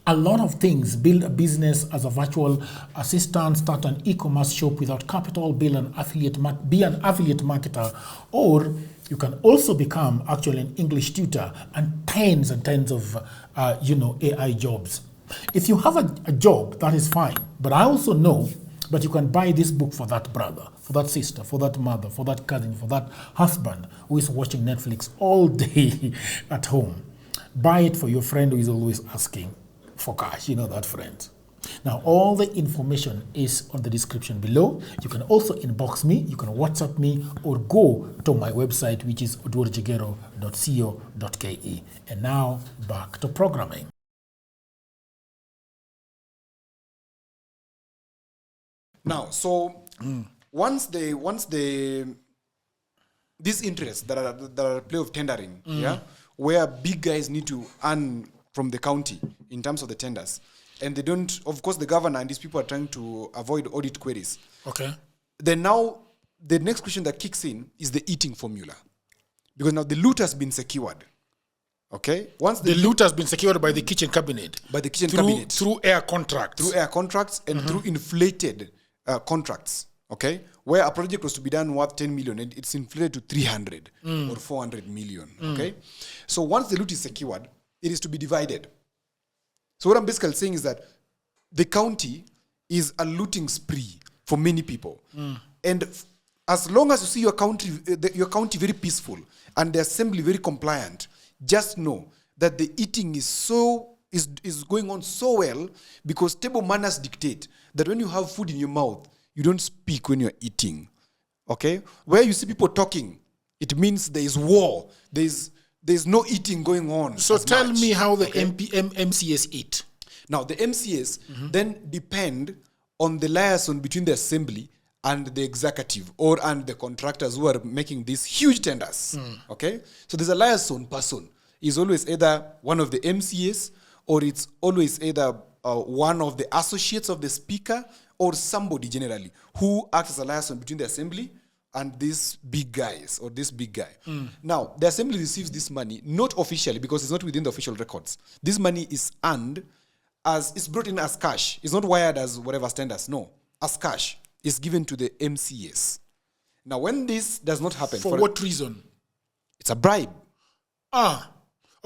lot of things. Build a business as a virtual assistant, start an e-commerce shop without capital, be an affiliate marketer, or you can also become actually an English tutor and tens of AI jobs. If you have a job, that is fine. But I also know that you can buy this book for that brother, for that sister, for that mother, for that cousin, for that husband who is watching Netflix all day at home. Buy it for your friend who is always asking for cash. You know that friend. Now, all the information is on the description below. You can also inbox me, you can WhatsApp me, or go to my website, which is odhiambo.co.ke. And now, back to programming. Now, so once these interests that are play of tendering, where big guys need to earn from the county in terms of the tenders, and they don't, of course, the governor and these people are trying to avoid audit queries. Okay. Then now, the next question that kicks in is the eating formula, because now the loot has been secured. Okay. Once the loot has been secured by the kitchen cabinet. By the kitchen cabinet. Through air contracts. Through air contracts and through inflated contracts, okay, where a project was to be done worth 10 million and it's inflated to 300 or 400 million, okay? So once the loot is secured, it is to be divided. So what I'm basically saying is that the county is a looting spree for many people. And as long as you see your county very peaceful and the assembly very compliant, just know that the eating is going on so well because table manners dictate that when you have food in your mouth, you don't speak when you're eating. Okay? Where you see people talking, it means there is war. There's no eating going on. So tell me how the MCAs eat. Now, the MCAs then depend on the liaison between the assembly and the executive and the contractors who are making these huge tenders. Okay? So there's a liaison person. It's always either one of the MCAs or it's always either one of the associates of the speaker or somebody generally who acts as a liaison between the assembly and these big guys or this big guy. Now, the assembly receives this money, not officially because it's not within the official records. This money is earned it's brought in as cash. It's not wired as whatever standards. No, as cash. It's given to the MCAs. Now, when this does not happen... For what reason? It's a bribe.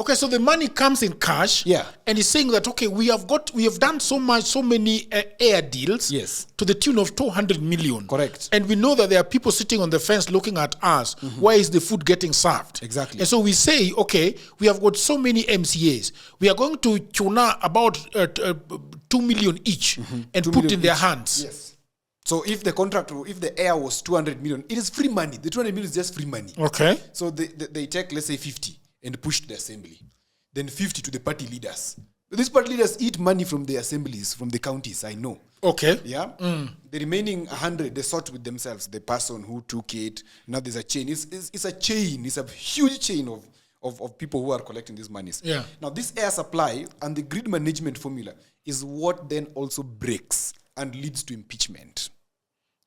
Okay, so the money comes in cash. Yeah. And he's saying that, okay, we have done so many air deals. Yes. To the tune of 200 million. Correct. And we know that there are people sitting on the fence looking at us. Why is the food getting served? Exactly. And so we say, okay, we have got so many MCAs. We are going to tuna about 2 million each and put in their hands. Yes. So if the air was 200 million, it is free money. The 200 million is just free money. Okay. So they take, let's say, 50 and push to the assembly. Then 50 to the party leaders. These party leaders eat money from the assemblies, from the counties, I know. Okay. Yeah. The remaining 100, they sort with themselves. The person who took it. Now there's a chain. It's a chain. It's a huge chain of people who are collecting these monies. Yeah. Now this air supply and the grid management formula is what then also breaks and leads to impeachment.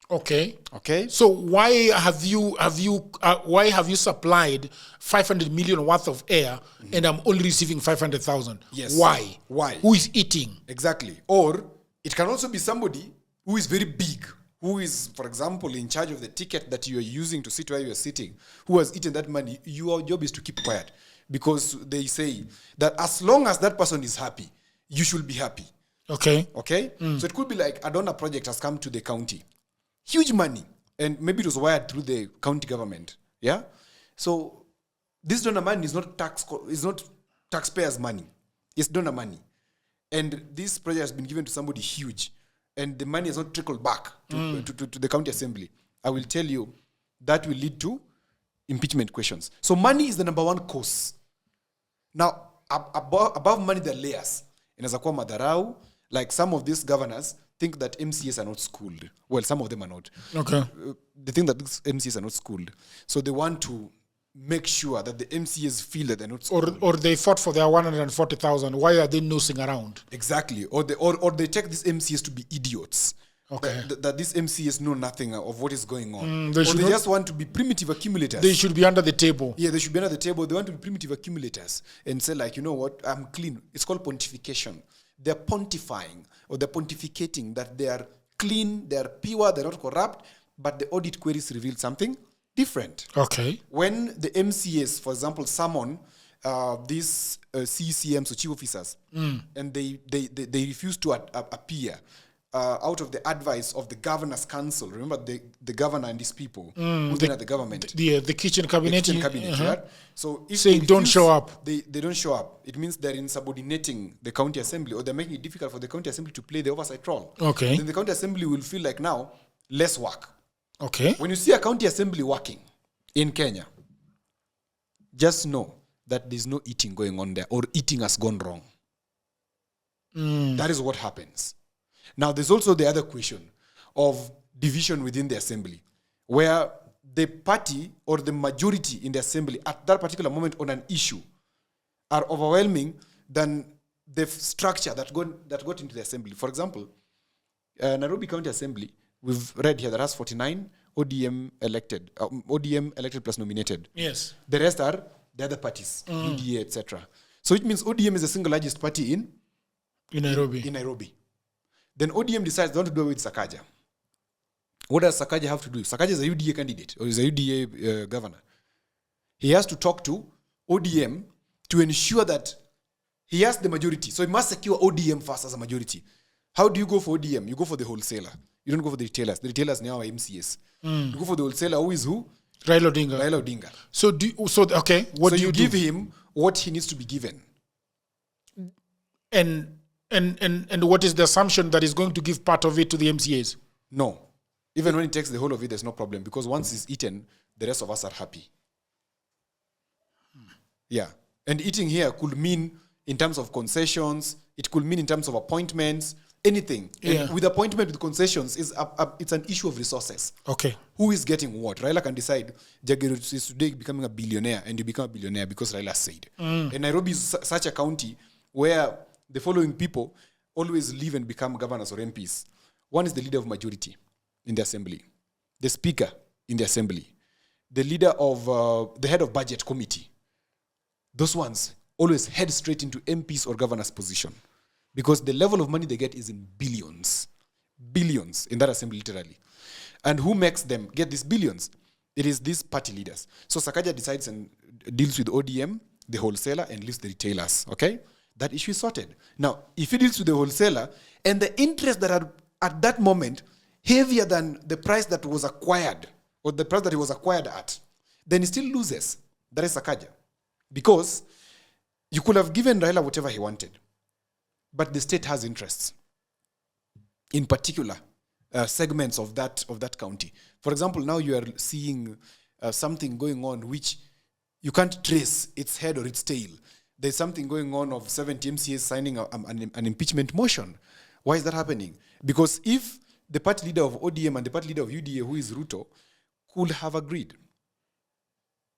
Okay. Okay. So why have you supplied 500 million worth of air and I'm only receiving 500,000? Yes. Why? Why? Who is eating? Exactly. Or it can also be somebody who is very big, who is, for example, in charge of the ticket that you are using to sit where you are sitting, who has eaten that money. Your job is to keep quiet, because they say that as long as that person is happy, you should be happy. Okay. Okay? So it could be like a donor project has come to the county. Huge money. And maybe it was wired through the county government. Yeah? So this donor money is not taxpayers' money. It's donor money. And this project has been given to somebody huge. And the money has not trickled back to the county assembly. I will tell you, that will lead to impeachment questions. So money is the number one cause. Now, above money, there are layers. Inaweza kuwa madharau, like some of these governors think that MCAs are not schooled. Well, some of them are not. Okay. They think that these MCAs are not schooled. So they want to make sure that the MCAs feel that they're not schooled. Or they fought for their 140,000. Why are they nosing around? Exactly. Or they take these MCAs to be idiots. Okay. That these MCAs know nothing of what is going on. They or they just want to be primitive accumulators. They should be under the table. Yeah, they should be under the table. They want to be primitive accumulators and say, like, you know what, I'm clean. It's called pontification. They're pontifying, or they're pontificating that they are clean, they're pure, they're not corrupt, but the audit queries reveal something different. Okay. When the MCAs, for example, summon these CCMs, so chief officers, and they refuse to appear out of the advice of the governor's council. Remember the governor and his people who've been at the government. The kitchen cabinet. The kitchen cabinet, right? So if saying don't show up. They don't show up. It means they're insubordinating the county assembly, or they're making it difficult for the county assembly to play the oversight role. Okay. Then the county assembly will feel like now, less work. Okay. When you see a county assembly working in Kenya, just know that there's no eating going on there, or eating has gone wrong. That is what happens. Now, there's also the other question of division within the assembly, where the party or the majority in the assembly at that particular moment on an issue are overwhelming than the structure that got into the assembly. For example, Nairobi County Assembly, we've read here that has 49 ODM elected plus nominated. Yes. The rest are the other parties, UDA, etc. So it means ODM is the single largest party in Nairobi. Then ODM decides they want to do away with Sakaja. What does Sakaja have to do? Sakaja is a UDA candidate, or is a UDA governor. He has to talk to ODM to ensure that he has the majority. So he must secure ODM first as a majority. How do you go for ODM? You go for the wholesaler. You don't go for the retailers. The retailers now are MCAs. You go for the wholesaler, who is who? Raila Odinga. So okay. What do you give him what he needs to be given? And what is the assumption that he's going to give part of it to the MCAs? No. Even when he takes the whole of it, there's no problem, because once it's eaten, the rest of us are happy. Yeah. And eating here could mean in terms of concessions, it could mean in terms of appointments, anything. Yeah. And with appointment, with concessions, it's an issue of resources. Okay. Who is getting what? Raila can decide, Jagiru is today becoming a billionaire, and you become a billionaire because Raila said. And Nairobi is such a county where the following people always live and become governors or MPs. One is the leader of majority in the assembly, the speaker in the assembly, the leader of the head of budget committee. Those ones always head straight into MPs or governor's position, because the level of money they get is in billions in that assembly, literally. And who makes them get these billions? It is these party leaders. So Sakaja decides and deals with ODM, the wholesaler, and leaves the retailers. Okay? That issue is sorted. Now, if he deals with the wholesaler and the interest that are at that moment heavier than the price that was acquired, or the price that he was acquired at, then he still loses. That is Sakaja. Because you could have given Raila whatever he wanted, but the state has interests in particular segments of that county. For example, now you are seeing something going on which you can't trace its head or its tail. There's something going on of 70 MCAs signing an impeachment motion. Why is that happening? Because if the party leader of ODM and the party leader of UDA, who is Ruto, could have agreed,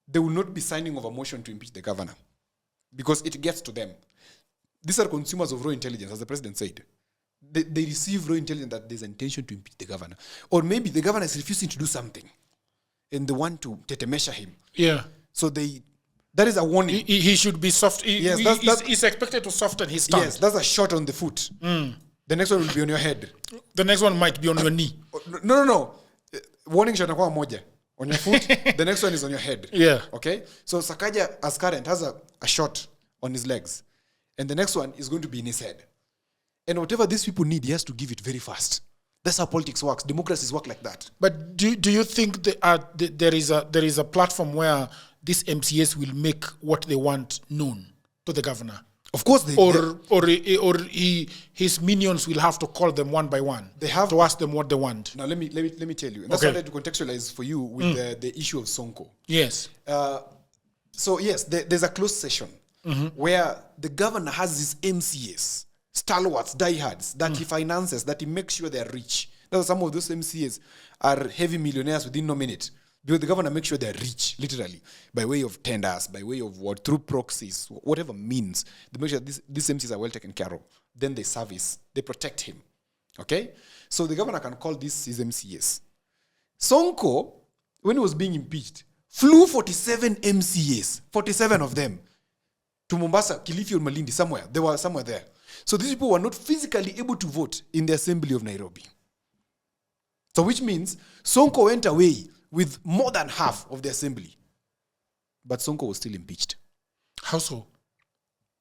they will not be signing of a motion to impeach the governor because it gets to them. These are consumers of raw intelligence, as the president said. They receive raw intelligence that there's an intention to impeach the governor. Or maybe the governor is refusing to do something and they want to measure him. Yeah. So that is a warning. He should be soft. He's expected to soften his stance. Yes, that's a shot on the foot. The next one will be on your head. The next one might be on your knee. No. Warning shot moja. On your foot, the next one is on your head. Yeah. Okay? So Sakaja, as current, has a shot on his legs. And the next one is going to be in his head. And whatever these people need, he has to give it very fast. That's how politics works. Democracies work like that. But do you think there is a platform where these MCAs will make what they want known to the governor? Of course, his minions will have to call them one by one. They have to ask them what they want. Now let me tell you. And that's what I had to contextualize for you with the issue of Sonko. Yes. So yes, there's a closed session where the governor has his MCAs, stalwarts, diehards that he finances, that he makes sure they're rich. That's some of those MCAs are heavy millionaires within no minute. Because the governor makes sure they're rich, literally, by way of tenders, by way of what, through proxies, whatever means. They make sure these MCs are well taken care of. Then they service, they protect him. Okay? So the governor can call this his MCAs. Sonko, when he was being impeached, flew 47 MCAs, 47 of them, to Mombasa, Kilifi or Malindi, somewhere. They were somewhere there. So these people were not physically able to vote in the assembly of Nairobi. So which means Sonko went away with more than half of the assembly. But Sonko was still impeached. How so?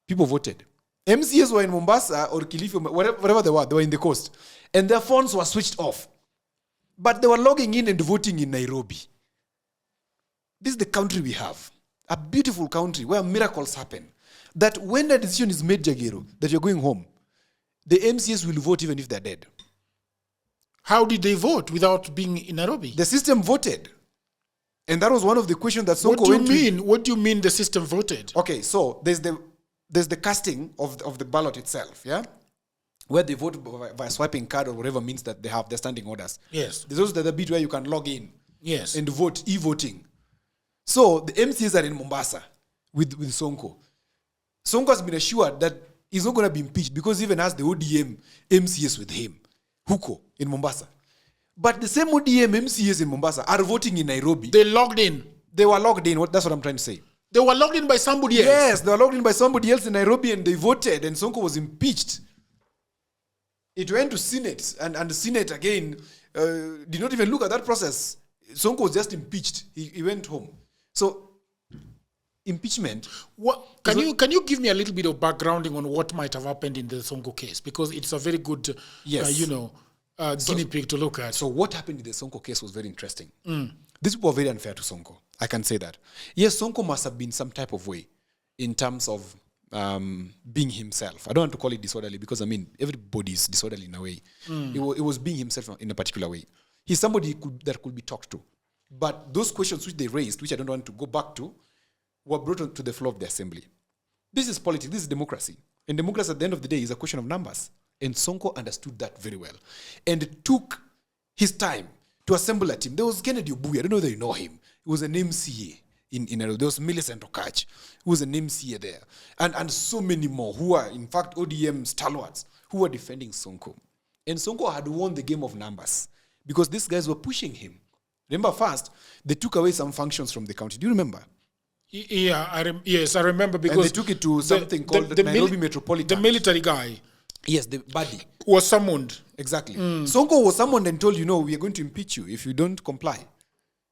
People voted. MCAs were in Mombasa or Kilifi, wherever they were in the coast. And their phones were switched off. But they were logging in and voting in Nairobi. This is the country we have. A beautiful country where miracles happen. That when the decision is made, Jagero, that you're going home, the MCAs will vote even if they're dead. How did they vote without being in Nairobi? The system voted. And that was one of the questions that Sonko went to. What do you mean the system voted? Okay, so there's the casting of the ballot itself, yeah? Where they vote by swiping card or whatever means that they have their standing orders. Yes. There's also the bit where you can log in. Yes. And vote, e-voting. So the MCs are in Mombasa with Sonko. Sonko has been assured that he's not going to be impeached because he even has the ODM MCs with him. Huko in Mombasa. But the same ODM MCAs in Mombasa are voting in Nairobi. They logged in. They were logged in. That's what I'm trying to say. They were logged in by somebody else. Yes, they were logged in by somebody else in Nairobi and they voted and Sonko was impeached. It went to Senate and the Senate again did not even look at that process. Sonko was just impeached. He went home. So impeachment. What can you give me a little bit of backgrounding on what might have happened in the Sonko case, because it's a very good guinea pig to look at. So what happened in the Sonko case was very interesting. These people were very unfair to Sonko. I can say that. Yes, Sonko must have been some type of way in terms of being himself. I don't want to call it disorderly because everybody is disorderly in a way. It was being himself in a particular way. He's somebody that could be talked to. But those questions which they raised, which I don't want to go back to, were brought to the floor of the assembly. This is politics. This is democracy. And democracy, at the end of the day, is a question of numbers. And Sonko understood that very well. And it took his time to assemble a team. There was Kennedy Obuya. I don't know whether you know him. He was an MCA in Nairobi. There was Millicent Okach, who was an MCA there. And so many more who are, in fact, ODM stalwarts, who were defending Sonko. And Sonko had won the game of numbers because these guys were pushing him. Remember, first, they took away some functions from the county. Do you remember? Yeah, yes, I remember, because and they took it to something called the Nairobi Metropolitan. The military guy. Yes, the buddy. Was summoned. Exactly. Sonko was summoned and told, we are going to impeach you if you don't comply.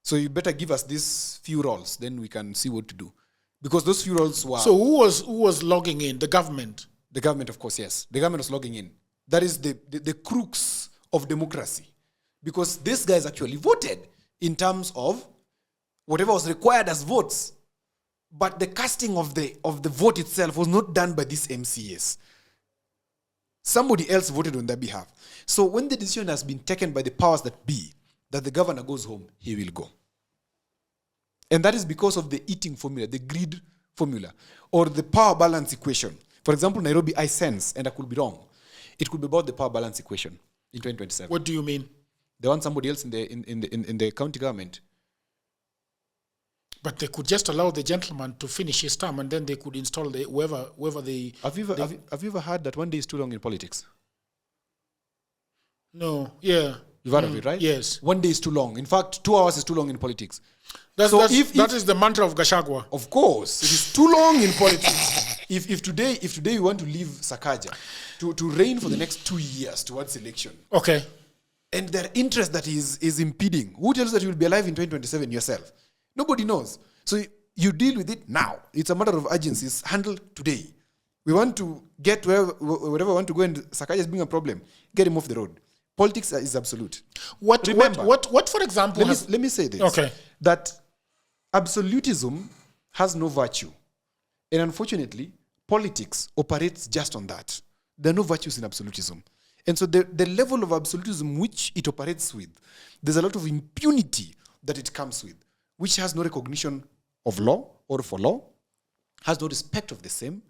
So you better give us these few roles, then we can see what to do. Because those few roles were... So who was logging in? The government? The government, of course, yes. The government was logging in. That is the crux of democracy. Because these guys actually voted in terms of whatever was required as votes. But the casting of the vote itself was not done by these MCAs. Somebody else voted on their behalf. So when the decision has been taken by the powers that be, that the governor goes home, he will go. And that is because of the eating formula, the greed formula, or the power balance equation. For example, Nairobi, I sense, and I could be wrong, It could be about the power balance equation in 2027. What do you mean? They want somebody else in the county government. But they could just allow the gentleman to finish his term, and then they could install whoever they. Have you ever heard that one day is too long in politics? No. Yeah. You've heard of it, right? Yes. 1 day is too long. In fact, 2 hours is too long in politics. That is the mantra of Gachagua. Of course, it is too long in politics. If today you want to leave Sakaja to reign for the next 2 years towards election, okay, and their interest that is impeding, who tells you that you will be alive in 2027 yourself? Nobody knows. So you deal with it now. It's a matter of urgency. It's handled today. We want to get wherever we want to go, and Sakaja is being a problem. Get him off the road. Politics is absolute. What, for example... Let me say this. Okay. That absolutism has no virtue. And unfortunately, politics operates just on that. There are no virtues in absolutism. And so the level of absolutism which it operates with, there's a lot of impunity that it comes with, which has no recognition of law or for law, has no respect of the same,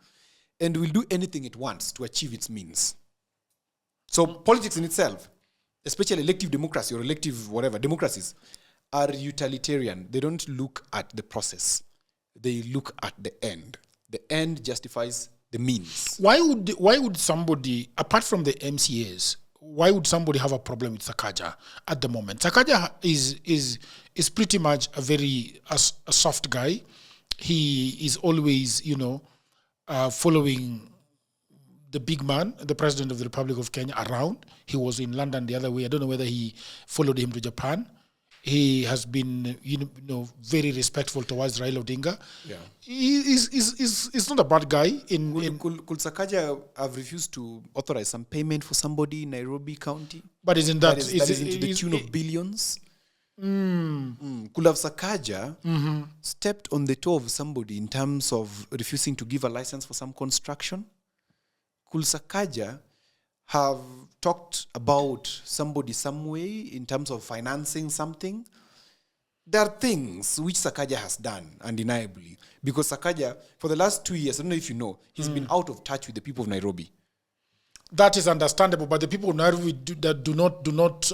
and will do anything it wants to achieve its means. So politics in itself, especially elective democracy or elective whatever, democracies, are utilitarian. They don't look at the process. They look at the end. The end justifies the means. Why would somebody, apart from the MCAs, why would somebody have a problem with Sakaja at the moment? Sakaja is pretty much a soft guy. He is always, following the big man, the President of the Republic of Kenya, around. He was in London the other way. I don't know whether he followed him to Japan. He has been, very respectful towards Raila Odinga. Yeah, he's not a bad guy. Could Sakaja have refused to authorize some payment for somebody in Nairobi County? But isn't that is into the tune of billions? Could have Sakaja stepped on the toe of somebody in terms of refusing to give a license for some construction? Could Sakaja have talked about somebody some way in terms of financing something? There are things which Sakaja has done, undeniably. Because Sakaja, for the last 2 years, I don't know if you know, he's been out of touch with the people of Nairobi. That is understandable, but the people of Nairobi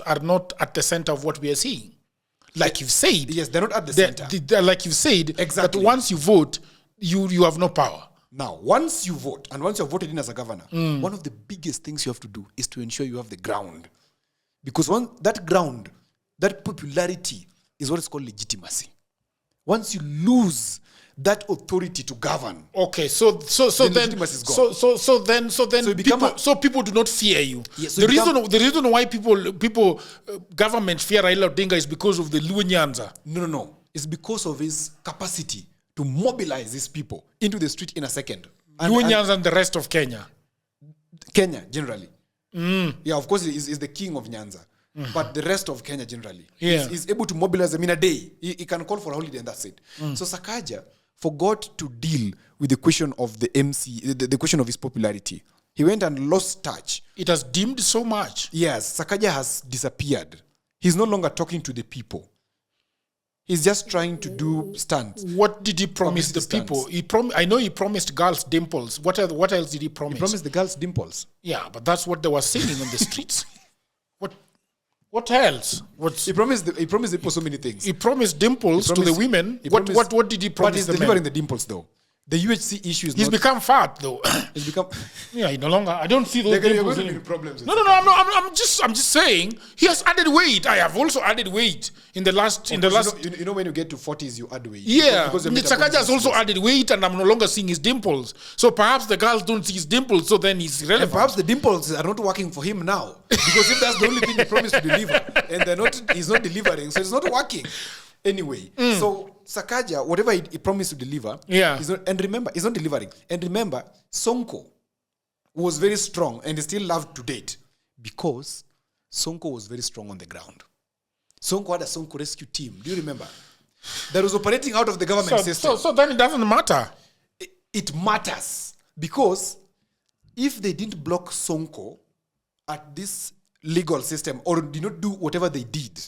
are not at the center of what we are seeing. Like you've said. Yes, they're not at the center. Like you've said, exactly. That once you vote, you have no power. Now, once you vote, and once you're voted in as a governor, one of the biggest things you have to do is to ensure you have the ground. Because that ground, that popularity, is what is called legitimacy. Once you lose that authority to govern, okay, so then people do not fear you. Yes, so the reason why people government fear Raila Odinga is because of the Luo Nyanza. No, it's because of his capacity to mobilize these people into the street in a second. Luo Nyanza and the rest of Kenya. Kenya, generally. Yeah, of course, he's the king of Nyanza. But the rest of Kenya, generally. Yeah. He's able to mobilize them in a day. He can call for a holiday and that's it. So Sakaja forgot to deal with the question of the question of his popularity. He went and lost touch. It has dimmed so much. Yes, Sakaja has disappeared. He's no longer talking to the people. He's just trying to do stunts. What did he promise the people? I know he promised girls dimples. What else did he promise? He promised the girls dimples. Yeah, but that's what they were singing on the streets. What else? He promised people so many things. He promised dimples to the women. What did he promise? But he's delivering the dimples though. The UHC issue is He's become fat though. He's become. Yeah, he no longer. I don't see those dimples anymore. Problems. No. I'm just saying he has added weight. I have also added weight in the last. You know when you get to 40s, you add weight. Yeah, Sakaja has also added weight, and I'm no longer seeing his dimples. So perhaps the girls don't see his dimples, so then he's irrelevant. And perhaps the dimples are not working for him now, because if that's the only thing he promised to deliver, and he's not delivering, so it's not working. Anyway, so Sakaja, whatever he promised to deliver, he's not delivering. And remember, Sonko was very strong and is still loved to date because Sonko was very strong on the ground. Sonko had a Sonko rescue team. Do you remember? That was operating out of the government system. So then it doesn't matter. It matters because if they didn't block Sonko at this legal system or did not do whatever they did,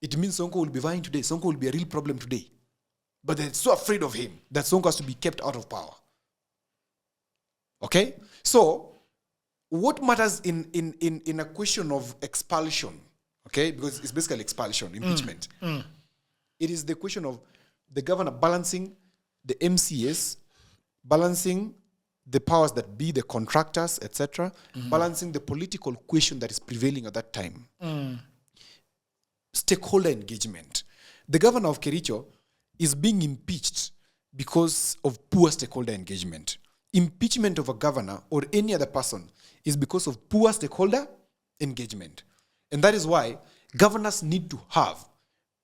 it means Sonko will be vying today. Sonko will be a real problem today. But they're so afraid of him that Sonko has to be kept out of power. Okay? So, what matters in a question of expulsion, okay, because it's basically expulsion, impeachment. It is the question of the governor balancing the MCAs, balancing the powers that be, the contractors, etc., balancing the political question that is prevailing at that time. Stakeholder engagement. The governor of Kericho is being impeached because of poor stakeholder engagement. Impeachment of a governor or any other person is because of poor stakeholder engagement. And that is why governors need to have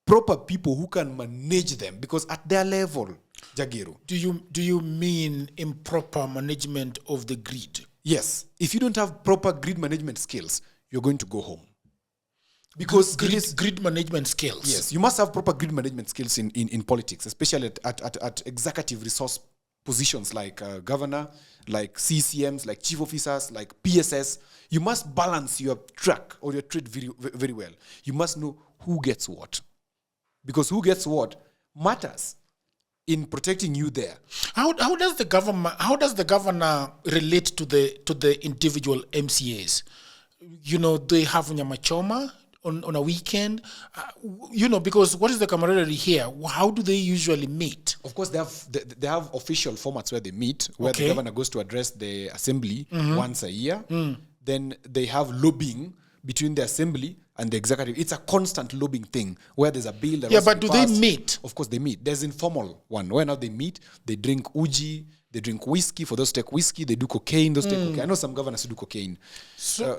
proper people who can manage them, because at their level, Jagiru. Do you mean improper management of the grid? Yes. If you don't have proper grid management skills, you're going to go home. Because grid management skills. Yes, you must have proper grid management skills in politics, especially at executive resource positions like governor, like CCMs, like chief officers, like PSS. You must balance your track or your trade very, very well. You must know who gets what, because who gets what matters in protecting you there. How does the governor relate to the individual MCAs? You know, they have Nyamachoma on a weekend, because what is the camaraderie here? How do they usually meet? Of course, they have official formats where they meet, where the governor goes to address the assembly once a year. Then they have lobbying between the assembly and the executive. It's a constant lobbying thing where there's a bill that but do they meet? Of course they meet. There's informal one where now they meet, they drink uji, they drink whiskey. For those who take whiskey, they do cocaine. Those take cocaine. I know some governors who do cocaine. So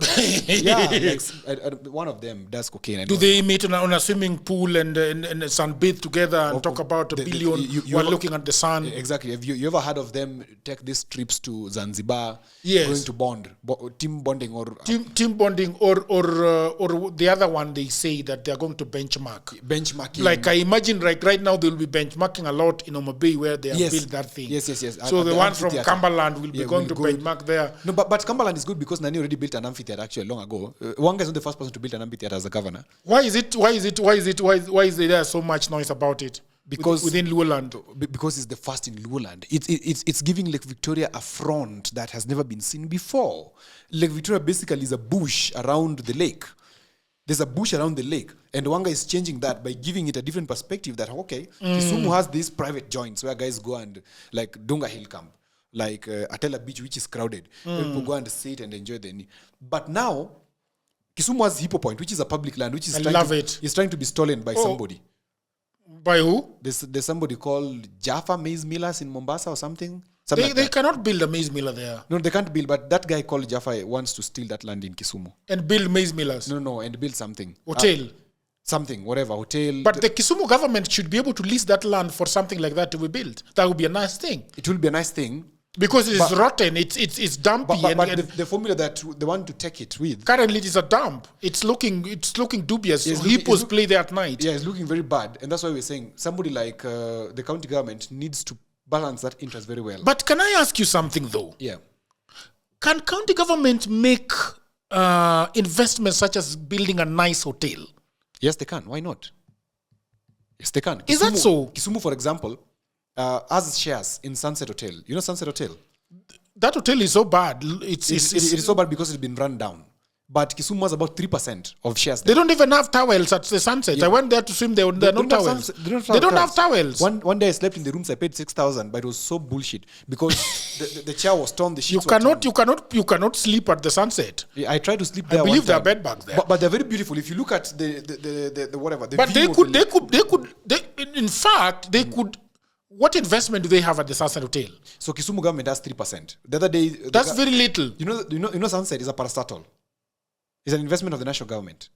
one of them does cocaine. Do they meet on a swimming pool and sunbathe together and talk about a billion while looking at the sun? Exactly. Have you ever heard of them take these trips to Zanzibar? Yes. Going to bond, team bonding or team bonding or the other one, they say that they are going to benchmarking. Like I imagine, right now they will be benchmarking a lot in Homa Bay where they have built that thing. Yes. So the ones from Cumberland will be going to benchmark there. No, but Cumberland is good because Nani already built an amphitheater actually long ago. Wanga is not the first person to build an amphitheater as a governor. Why is there so much noise about it? Because within Luoland, because it's the first in Luoland. It's giving Lake Victoria a front that has never been seen before. Lake Victoria basically is a bush around the lake. There's a bush around the lake, and Wanga is changing that by giving it a different perspective. That Kisumu has these private joints where guys go and like Dunga Hill Camp, like Atela Beach, which is crowded. People go and sit and enjoy the. But now, Kisumu has Hippo Point, which is a public land, which is trying to be stolen by somebody. By who? There's somebody called Jaffa Maize Millers in Mombasa or something. They cannot build a maize miller there. No, they can't build, but that guy called Jaffa wants to steal that land in Kisumu. And build maize millers? No, and build something. Hotel? Hotel. But the Kisumu government should be able to lease that land for something like that to be built. That would be a nice thing. It will be a nice thing. Because it's rotten, it's dumpy. But the formula that they want to take it with. Currently it is a dump. It's looking dubious. Hippos play there at night. Yeah, it's looking very bad. And that's why we're saying somebody like the county government needs to balance that interest very well. But can I ask you something though? Yeah. Can county government make investments such as building a nice hotel? Yes, they can. Why not? Yes, they can. Is that so? Kisumu, for example, has shares in Sunset Hotel. You know Sunset Hotel? That hotel is so bad. It is so bad because it's been run down. But Kisumu has about 3% of shares there. They don't even have towels at the Sunset. Yeah. I went there to swim. There are no towels. They don't have towels. One day I slept in the rooms. I paid 6,000, but it was so bullshit because the chair was torn. The sheets You cannot sleep at the Sunset. Yeah, I tried to sleep there. I believe there are bed bugs there. But they're very beautiful. If you look at the whatever. But they could. In fact, they could. What investment do they have at the Sunset Hotel? So Kisumu government has 3%. The other day, that's very little. You know, Sunset is a parastatal. It's an investment of the national government.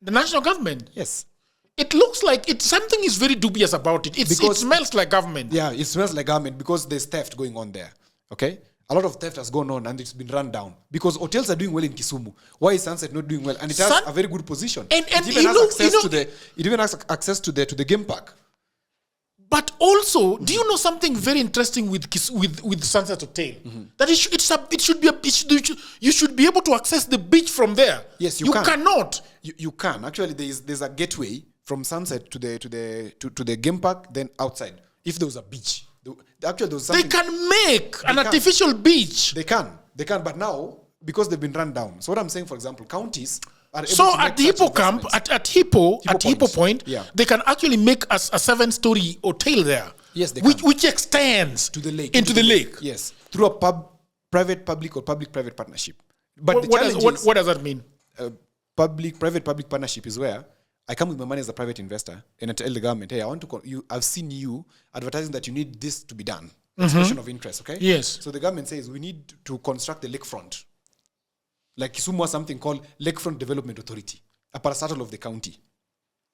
The national government? Yes. It looks like something is very dubious about it. It smells like government. Yeah, it smells like government because there's theft going on there. Okay? A lot of theft has gone on and it's been run down. Because hotels are doing well in Kisumu. Why is Sunset not doing well? And it has a very good position. And it even has access to the game park. But also, do you know something very interesting with Sunset Hotel? Mm-hmm. That you should be able to access the beach from there. Yes, you cannot. You can. Actually, there's a gateway from Sunset to the game park, then outside. If there was a beach, actually there was something. They can make an artificial beach. They can. But now because they've been run down. So what I'm saying, for example, counties are able So to make at the Hippo camp, at Hippo Point, they can actually make a 7-story hotel there. Yes, they which extends to the lake. into the lake. Yes, through a private-public or public-private partnership. But what does that mean? Private-public partnership is where I come with my money as a private investor and I tell the government, hey, I've seen you advertising that you need this to be done. Expression of interest, okay? Yes. So the government says we need to construct the lakefront. Like Kisumu has something called Lakefront Development Authority, a parastatal of the county.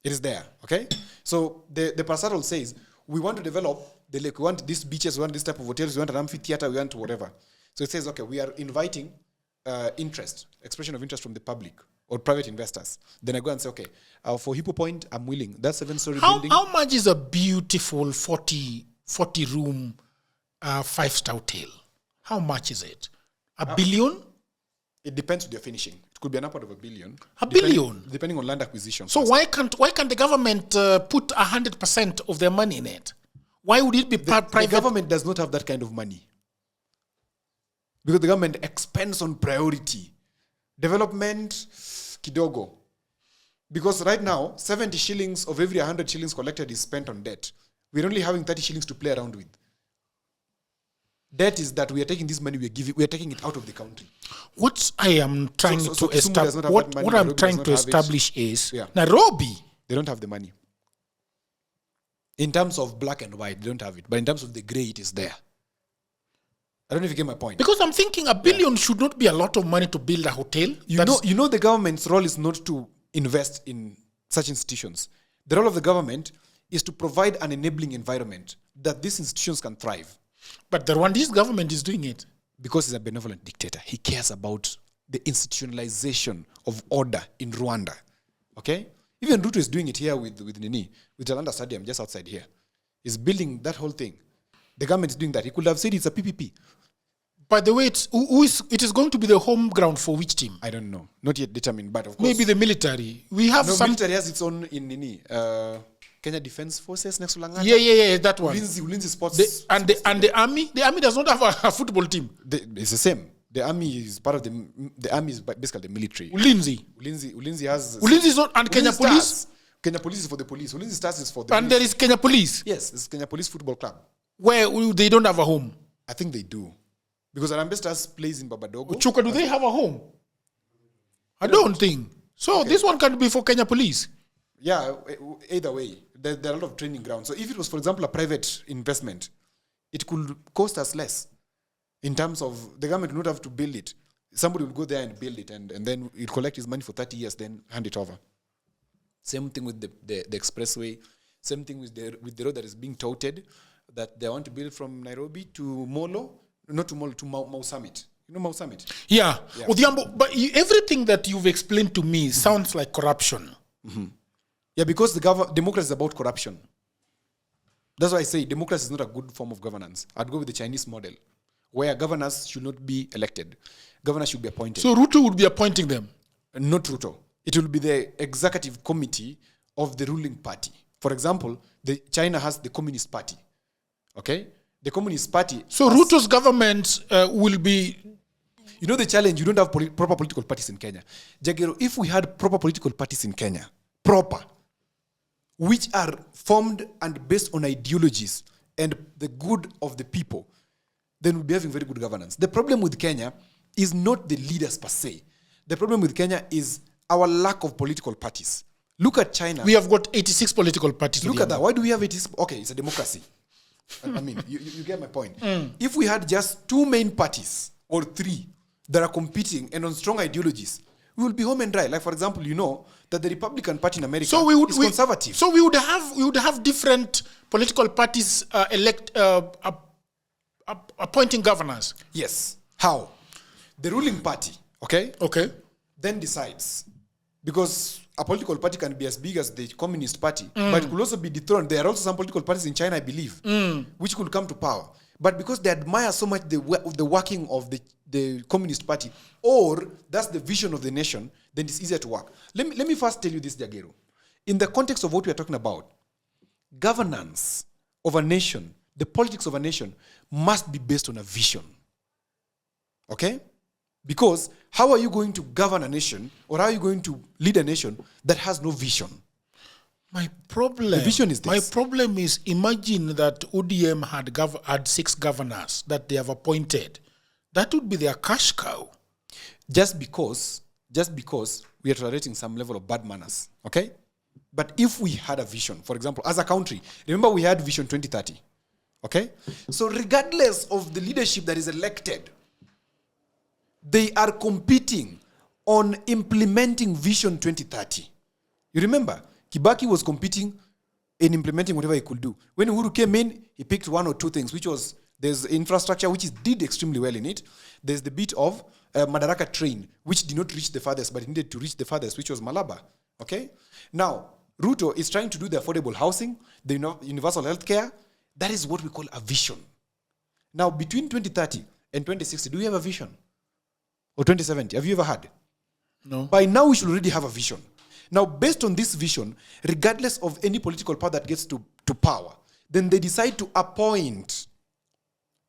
It is there, okay? So the parastatal says, we want to develop the lake. We want these beaches, we want this type of hotels, we want an amphitheater, we want whatever. So it says, okay, we are inviting expression of interest from the public or private investors. Then I go and say, okay, for Hippo Point, I'm willing. That's 7-story building. How much is a beautiful 40-room 5-star hotel? How much is it? $1 billion? It depends what you're finishing. It could be an upward of $1 billion. Billion? Depending on land acquisition. So why can't the government put 100% of their money in it? Why would it be private? The government does not have that kind of money. Because the government expends on priority. Development, kidogo. Because right now, 70 shillings of every 100 shillings collected is spent on debt. We're only having 30 shillings to play around with. Debt is that we are taking this money, we are taking it out of the country. What I am trying to establish, what I'm trying to establish is Nairobi. They don't have the money. In terms of black and white, they don't have it. But in terms of the gray, it is there. I don't know if you get my point. Because I'm thinking $1 billion should not be a lot of money to build a hotel. You know the government's role is not to invest in such institutions. The role of the government is to provide an enabling environment that these institutions can thrive. But the Rwandese government is doing it. Because he's a benevolent dictator. He cares about the institutionalization of order in Rwanda. Okay? Even Ruto is doing it here with Jalanda Stadium just outside here. He's building that whole thing. The government is doing that. He could have said it's a PPP. By the way, it is going to be the home ground for which team? I don't know. Not yet determined, but of course. Maybe the military. We have some... military has its own in Kenya Defense Forces next to Langata. Yeah, that one. Ulinzi Sports. And the army? The army does not have a football team. It's the same. The army is part of the army is basically the military. Ulinzi has... Ulinzi is not... And Kenya Police? Kenya Police is for the police. Ulinzi Stars is for the And there is Kenya Police? Yes, it's Kenya Police Football Club. Where they don't have a home? I think they do. Because Harambee Stars plays in Babadogo. Chuka, do they have a home? I don't think. So okay. This one can be for Kenya Police. Yeah, either way. There are a lot of training grounds. So if it was, for example, a private investment, it could cost us less in terms of the government would not have to build it. Somebody would go there and build it and then he'd collect his money for 30 years, then hand it over. Same thing with the expressway. Same thing with the road that is being touted that they want to build from Nairobi to Molo. Not to Molo, to Mau Summit. You know Mau Summit? Yeah. Odhiambo, but everything that you've explained to me sounds like corruption. Mm-hmm. Yeah, because democracy is about corruption. That's why I say democracy is not a good form of governance. I'd go with the Chinese model, where governors should not be elected. Governors should be appointed. So Ruto would be appointing them? Not Ruto. It will be the executive committee of the ruling party. For example, China has the Communist Party. Okay? The Communist Party... So Ruto's government will be... You know the challenge, you don't have proper political parties in Kenya. Jagero, if we had proper political parties in Kenya, which are formed and based on ideologies and the good of the people, then we'll be having very good governance. The problem with Kenya is not the leaders per se. The problem with Kenya is our lack of political parties. Look at China. We have got 86 political parties. Look at that. Why do we have 86? Okay, it's a democracy. I mean, you get my point. If we had just 2 main parties or 3 that are competing and on strong ideologies, we will be home and dry. Like, for example, you know that the Republican Party in America is conservative. So we would have different political parties appointing governors. Yes. How? The ruling party, okay, then decides. Because a political party can be as big as the Communist Party, but it could also be dethroned. There are also some political parties in China, I believe, which could come to power. But because they admire so much the working of the Communist Party, or that's the vision of the nation, then it's easier to work. Let me first tell you this, Jagero. In the context of what we are talking about, governance of a nation, the politics of a nation, must be based on a vision. Okay? Because how are you going to govern a nation, or how are you going to lead a nation that has no vision? My problem. The vision is this. My problem is, imagine that ODM had 6 governors that they have appointed. That would be their cash cow. Just because we are tolerating some level of bad manners, okay? But if we had a vision, for example, as a country, remember we had Vision 2030, okay? So regardless of the leadership that is elected, they are competing on implementing Vision 2030. You remember, Kibaki was competing in implementing whatever he could do. When Uhuru came in, he picked 1 or 2 things, which was, there's infrastructure, which did extremely well in it. There's the bit of Madaraka train, which did not reach the farthest, but it needed to reach the farthest, which was Malaba. Okay? Now, Ruto is trying to do the affordable housing, the universal health care. That is what we call a vision. Now, between 2030 and 2060, do we have a vision? Or 2070? Have you ever had? No. By now, we should already have a vision. Now, based on this vision, regardless of any political power that gets to power, then they decide to appoint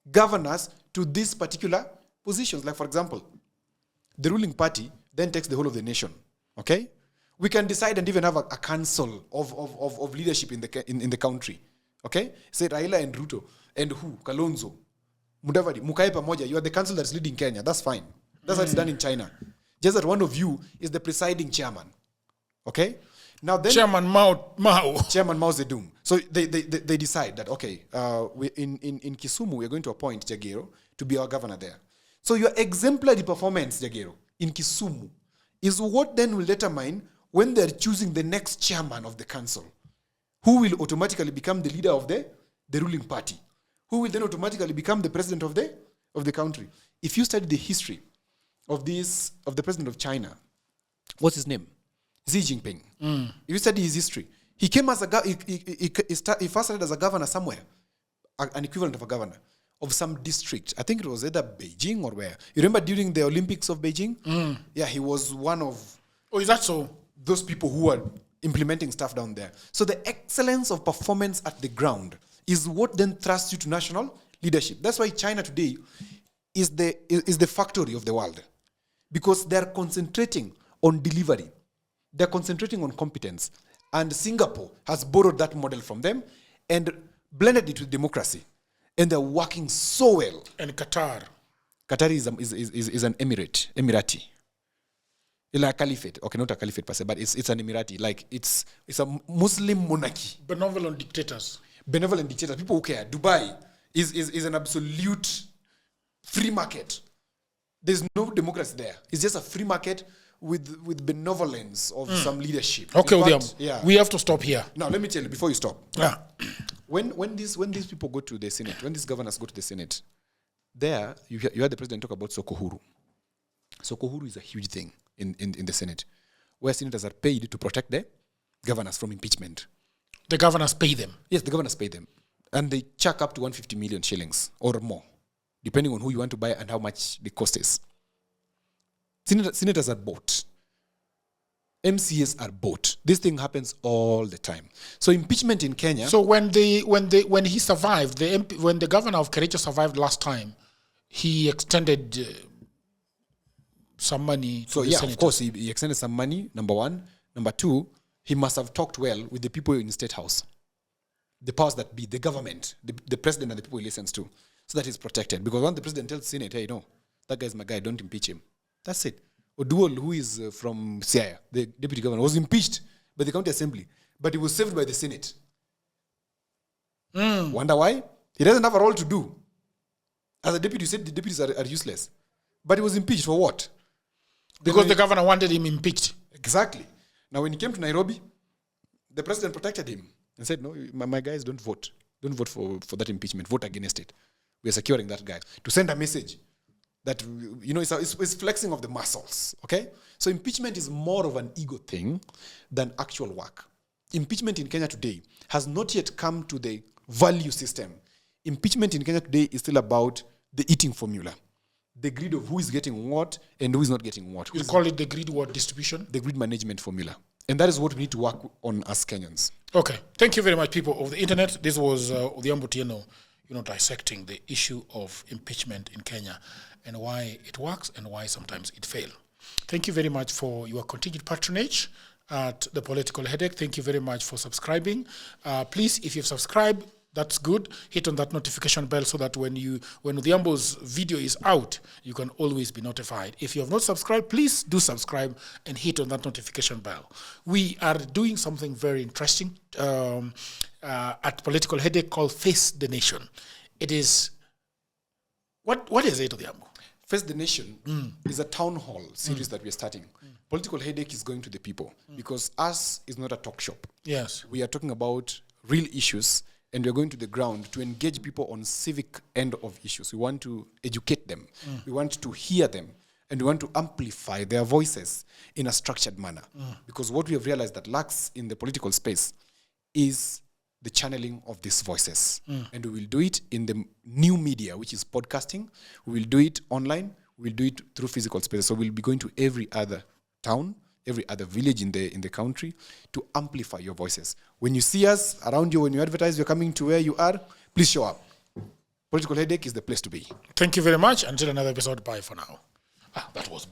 governors to these particular positions. Like, for example, the ruling party then takes the whole of the nation. Okay? We can decide and even have a council of leadership in the country. Okay? Say Raila and Ruto and who? Kalonzo, Mudavadi, Mukae pamoja. You are the council that's leading Kenya. That's fine. That's how it's done in China. Just that one of you is the presiding chairman. Okay? Now then, Chairman Mao. Chairman Mao Zedong. So they decide that, okay, in Kisumu, we're going to appoint Jagero to be our governor there. So your exemplary performance, Jagero, in Kisumu is what then will determine when they're choosing the next chairman of the council, who will automatically become the leader of the ruling party, who will then automatically become the president of the country. If you study the history of the president of China, what's his name? Xi Jinping. If you study his history, he came as he first started as a governor somewhere, an equivalent of a governor of some district. I think it was either Beijing or where. You remember during the Olympics of Beijing? Yeah, he was one of. Oh, is that so? Those people who are implementing stuff down there. So the excellence of performance at the ground is what then thrusts you to national leadership. That's why China today is the factory of the world, because they're concentrating on delivery. They're concentrating on competence. And Singapore has borrowed that model from them and blended it with democracy. And they're working so well. And Qatar. Qatar is an Emirati. Like a caliphate. Okay, not a caliphate per se, but it's an Emirati. Like it's a Muslim monarchy. Benevolent dictators. Benevolent dictators. People who care. Dubai is an absolute free market. There's no democracy there. It's just a free market with benevolence of some leadership. Okay, fact, we have to stop here. Now, let me tell you before you stop. Yeah. When these people go to the Senate, when these governors go to the Senate, there you heard the president talk about Sokohuru. Sokohuru is a huge thing in the Senate, where senators are paid to protect the governors from impeachment. The governors pay them? Yes, the governors pay them. And they chuck up to 150 million shillings or more, depending on who you want to buy and how much the cost is. Senators are bought. MCAs are bought. This thing happens all the time. So impeachment in Kenya. So when he survived, when the governor of Kericho survived last time, he extended some money to the senators. Of course, he extended some money, number one. Number two, he must have talked well with the people in the State House. The powers that be, the government, the president and the people he listens to, so that he's protected. Because when the president tells the Senate, hey, no, that guy's my guy, don't impeach him. That's it. Oduol, who is from Siaya, the deputy governor, was impeached by the county assembly, but he was saved by the Senate. Wonder why? He doesn't have a role to do. As a deputy, you said the deputies are useless. But he was impeached for what? Because the governor wanted him impeached. Exactly. Now, when he came to Nairobi, the president protected him and said, no, my guys, don't vote. Don't vote for that impeachment. Vote against it. We are securing that guy. To send a message that, it's flexing of the muscles, okay? So impeachment is more of an ego thing than actual work. Impeachment in Kenya today has not yet come to the value system. Impeachment in Kenya today is still about the eating formula. The greed of who is getting what and who is not getting what. You call it the greed what distribution? The greed management formula. And that is what we need to work on as Kenyans. Okay. Thank you very much, people of the internet. This was Odhiambo Otieno, dissecting the issue of impeachment in Kenya and why it works and why sometimes it fails. Thank you very much for your continued patronage at The Political Headache. Thank you very much for subscribing. Please, if you've subscribed, that's good. Hit on that notification bell so that when Odhiambo's video is out, you can always be notified. If you have not subscribed, please do subscribe and hit on that notification bell. We are doing something very interesting at Political Headache called Face the Nation. It is, what is it, Odhiambo? Face the Nation is a town hall series that we're starting. Political Headache is going to the people because us is not a talk shop. Yes. We are talking about real issues, and we're going to the ground to engage people on civic end of issues. We want to educate them. We want to hear them. And we want to amplify their voices in a structured manner. Because what we have realized that lacks in the political space is the channeling of these voices. And we will do it in the new media, which is podcasting. We will do it online. We will do it through physical spaces. So we'll be going to every other town, every other village in the country to amplify your voices. When you see us around you, when you advertise you're coming to where you are, please show up. Political Headache is the place to be. Thank you very much. Until another episode, bye for now. That was beautiful.